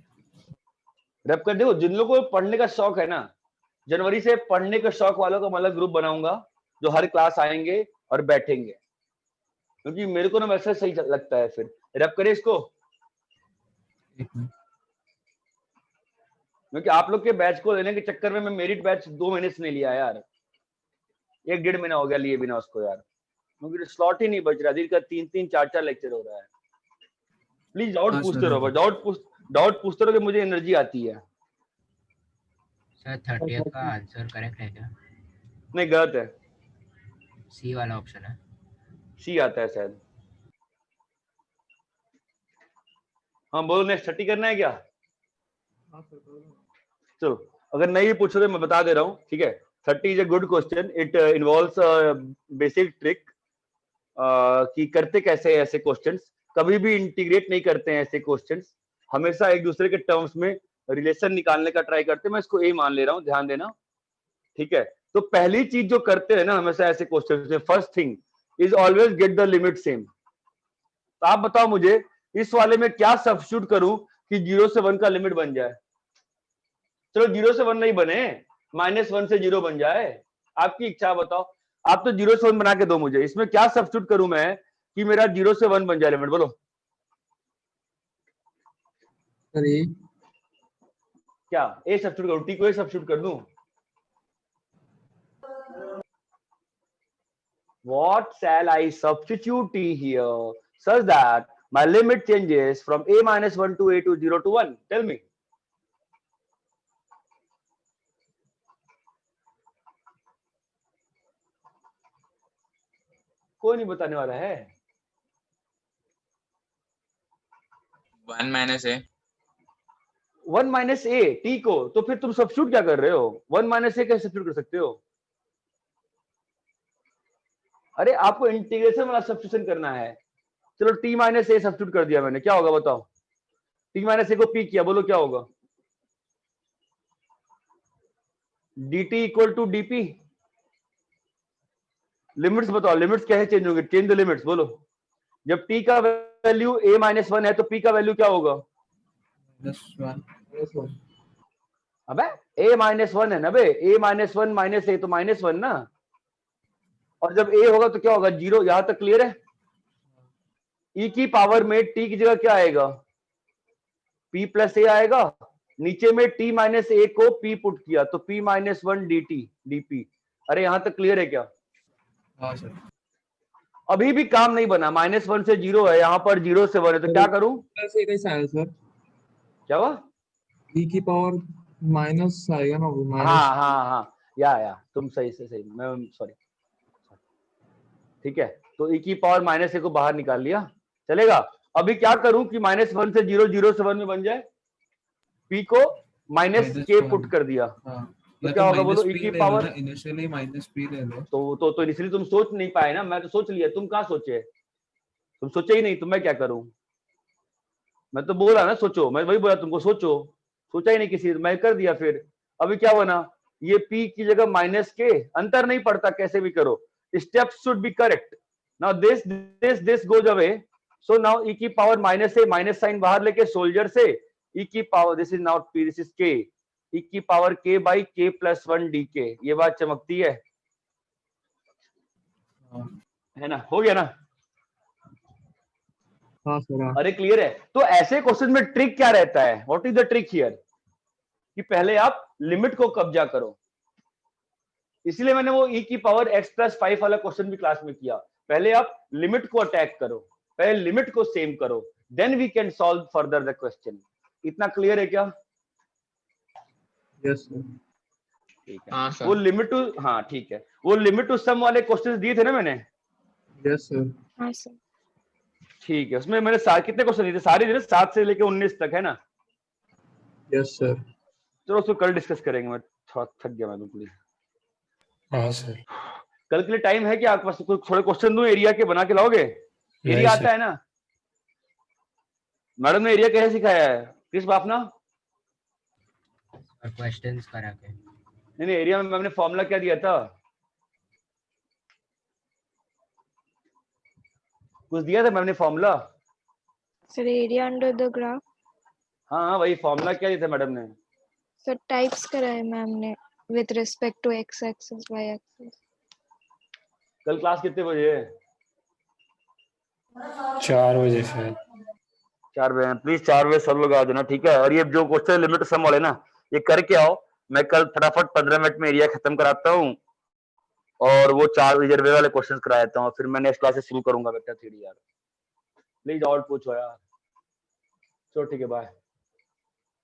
[SPEAKER 1] रैप कर। देखो जिन लोगों को पढ़ने का शौक है ना, जनवरी से पढ़ने के शौक वालों का मतलब ग्रुप बनाऊंगा जो हर क्लास आएंगे और बैठेंगे, क्योंकि मेरे को ना वैसा सही लगता है। फिर रैप करें इसको, क्योंकि आप लोग के बैच को लेने के चक्कर में मैं मेरिट बैच 2 महीने से नहीं लिया यार, 1-1.5 महीना हो गया लिए बिना उसको यार, क्योंकि स्लॉट ही नहीं बच रहा। दिन का 3-3 4-4 लेक्चर हो रहा है। प्लीज डाउट पूछते रहो, डाउट पूछते रहो कि मुझे एनर्जी आती है।
[SPEAKER 4] सर 30th का आंसर करेक्ट है क्या?
[SPEAKER 1] नहीं गलत है,
[SPEAKER 4] सी वाला ऑप्शन है।
[SPEAKER 1] सी आता है शायद। हाँ बोलो, नेक्स्ट 30 करना है क्या? चलो अगर नहीं पूछो तो मैं बता दे रहा हूँ। ठीक है, 30 is a good question. It involves basic trick कि करते कैसे ऐसे क्वेश्चंस। कभी भी इंटीग्रेट नहीं करते हैं ऐसे क्वेश्चंस, हमेशा एक दूसरे के टर्म्स में रिलेशन निकालने का ट्राई करते हैं। मैं इसको ए मान ले रहा हूँ, ध्यान देना। ठीक है, तो पहली चीज जो करते हैं ना हमेशा ऐसे क्वेश्चंस में, first thing is always get the limit same. तो आप बताओ मुझे इस वाले में क्या सब्स्टिट्यूट करूं कि 0 से 1 का लिमिट बन जाए? चलो 0 से 1 नहीं बने, -1 से 0 बन जाए, आपकी इच्छा। बताओ, आप तो 0 से 1 बना के दो मुझे। इसमें क्या सब्स्टिट्यूट करूं मैं कि मेरा 0 से 1 बन जाए लिमिट? बोलो क्या ए सब्स्टिट्यूट करूं? टी को ए सब्स्टिट्यूट कर दूं? What shall I substitute t here such that my limit changes from a minus 1 to a to 0 to 1? Tell me. कोई नहीं बताने वाला है।
[SPEAKER 3] 1 minus A.
[SPEAKER 1] 1 minus A T को, तो फिर तुम सब्स्टिट्यूट क्या कर रहे हो? 1 माइनस ए कैसे सब्स्टिट्यूट कर सकते हो? अरे आपको इंटीग्रेशन वाला सब्स्टिट्यूशन करना है। चलो टी माइनस ए सब्स्टिट्यूट कर दिया मैंने, क्या होगा बताओ? टी माइनस ए को पी किया, बोलो क्या होगा? dt equal to dp। Limits बताओ, लिमिट्स कैसे चेंज होंगे? चेंज द लिमिट्स, बोलो। जब t का वैल्यू a माइनस 1 है तो p का वैल्यू क्या होगा?
[SPEAKER 9] -1।
[SPEAKER 1] अबे a माइनस 1 है ना बे, a माइनस 1 माइनस a तो -1 ना। और जब a होगा तो क्या होगा? 0। यहां तक क्लियर है? e की पावर में t की जगह क्या आएगा? p प्लस a आएगा। नीचे में t माइनस a को p पुट किया तो p माइनस 1 dt dp। अरे यहां तक क्लियर है क्या?
[SPEAKER 9] हाँ सर।
[SPEAKER 1] अभी भी काम नहीं बना। -1 से 0 है, यहाँ पर 0 से 1 है, तो क्या करूं?
[SPEAKER 2] सर
[SPEAKER 1] क्या हुआ?
[SPEAKER 2] e की पावर माइनस आएगा ना, वो माइनस।
[SPEAKER 1] हाँ या तुम सही से सही, मैं सॉरी। ठीक है, तो e की पावर माइनस ए को बाहर निकाल लिया, चलेगा। अभी क्या करूं कि -1 से 0 0 से 1 में बन जाए? p को माइनस के पुट कर दिया, तो क्या होगा बोलो? e की पावर
[SPEAKER 9] इनिशियली माइनस पी ले लो।
[SPEAKER 1] तो इसलिए तुम सोच नहीं पाए ना, मैं तो सोच लिया। तुम कहाँ सोचे? तुम सोचे ही नहीं, तो मैं क्या करूं? मैं तो बोला ना सोचो, मैं वही बोला तुमको सोचो। सोचा ही नहीं किसी, मैं कर दिया। फिर अभी क्या बना, ये p की जगह माइनस के, अंतर नहीं पड़ता कैसे भी करो, steps should be correct. Now this goes away, so now e की पावर माइनस से, माइनस साइन बाहर लेके सोल्जर से e की power, this is not p, this is k, e की power k by k plus 1 dk। ये बात चमकती है ना, हो गया ना?
[SPEAKER 2] हाँ सर हाँ।
[SPEAKER 1] अरे क्लियर है? तो ऐसे क्वेश्चन में ट्रिक क्या रहता है, what is the trick here, कि पहले आप लिमिट को कब्जा करो। इसलिए मैंने वो e की पावर x प्लस 5 वाला क्वेश्चन भी क्लास में किया। पहले आप लिमिट को अटैक करो, पहले लिमिट को सेम करो, then we can solve further the question. इतना क्लियर है क्या?
[SPEAKER 2] Yes sir.
[SPEAKER 1] ठीक है।
[SPEAKER 11] हाँ सर।
[SPEAKER 1] वो लिमिट टू, हाँ ठीक है, वो लिमिट टू सम वाले क्वेश्चंस दिए थे ना मैंने?
[SPEAKER 2] Yes sir.
[SPEAKER 5] हाँ सर।
[SPEAKER 1] ठीक है, उसमें मैंने कितने क्वेश्चन दिए थे? सारे दिए 7 से लेके 19 तक, है ना?
[SPEAKER 2] Yes sir.
[SPEAKER 1] चलो उसको कल डिस्कस करेंगे, मैं थोड़ा थक गया मैं बिल्कुल।
[SPEAKER 7] हाँ सर।
[SPEAKER 1] कल के लिए टाइम है क्या आपके पास? थोड़े क्वेश्चन दूं एरिया के, बना के लाओगे? एरिया आता है ना? मैडम ने एरिया कैसे सिखाया है? किस बापना?
[SPEAKER 4] और क्वेश्चंस करा के।
[SPEAKER 1] नहीं, एरिया में मैंने फॉर्मूला क्या दिया था? कुछ दिया था मैंने formula?
[SPEAKER 5] Sir area under the graph.
[SPEAKER 1] हाँ वही फॉर्मूला क्या दिया था मैडम ने?
[SPEAKER 5] सर टाइप्स कराए मैम ने with respect to x axis y axis.
[SPEAKER 1] कल क्लास कितने बजे है?
[SPEAKER 7] 4 बजे शायद।
[SPEAKER 1] 4 बजे। प्लीज 4 बजे सब लोग आ जाना, ठीक है? और ये जो क्वेश्चन लिमिट सम वाले ना, ये करके आओ। मैं कल फटाफट 15 मिनट में एरिया खत्म कराता हूँ और वो 4 रिजर्वे वाले क्वेश्चन करा देता हूँ, फिर मैं नेक्स्ट क्लास से शुरू करूंगा वेक्टर थ्योरी। यार प्लीज आउट पूछो यार। चलो ठीक है, बाय।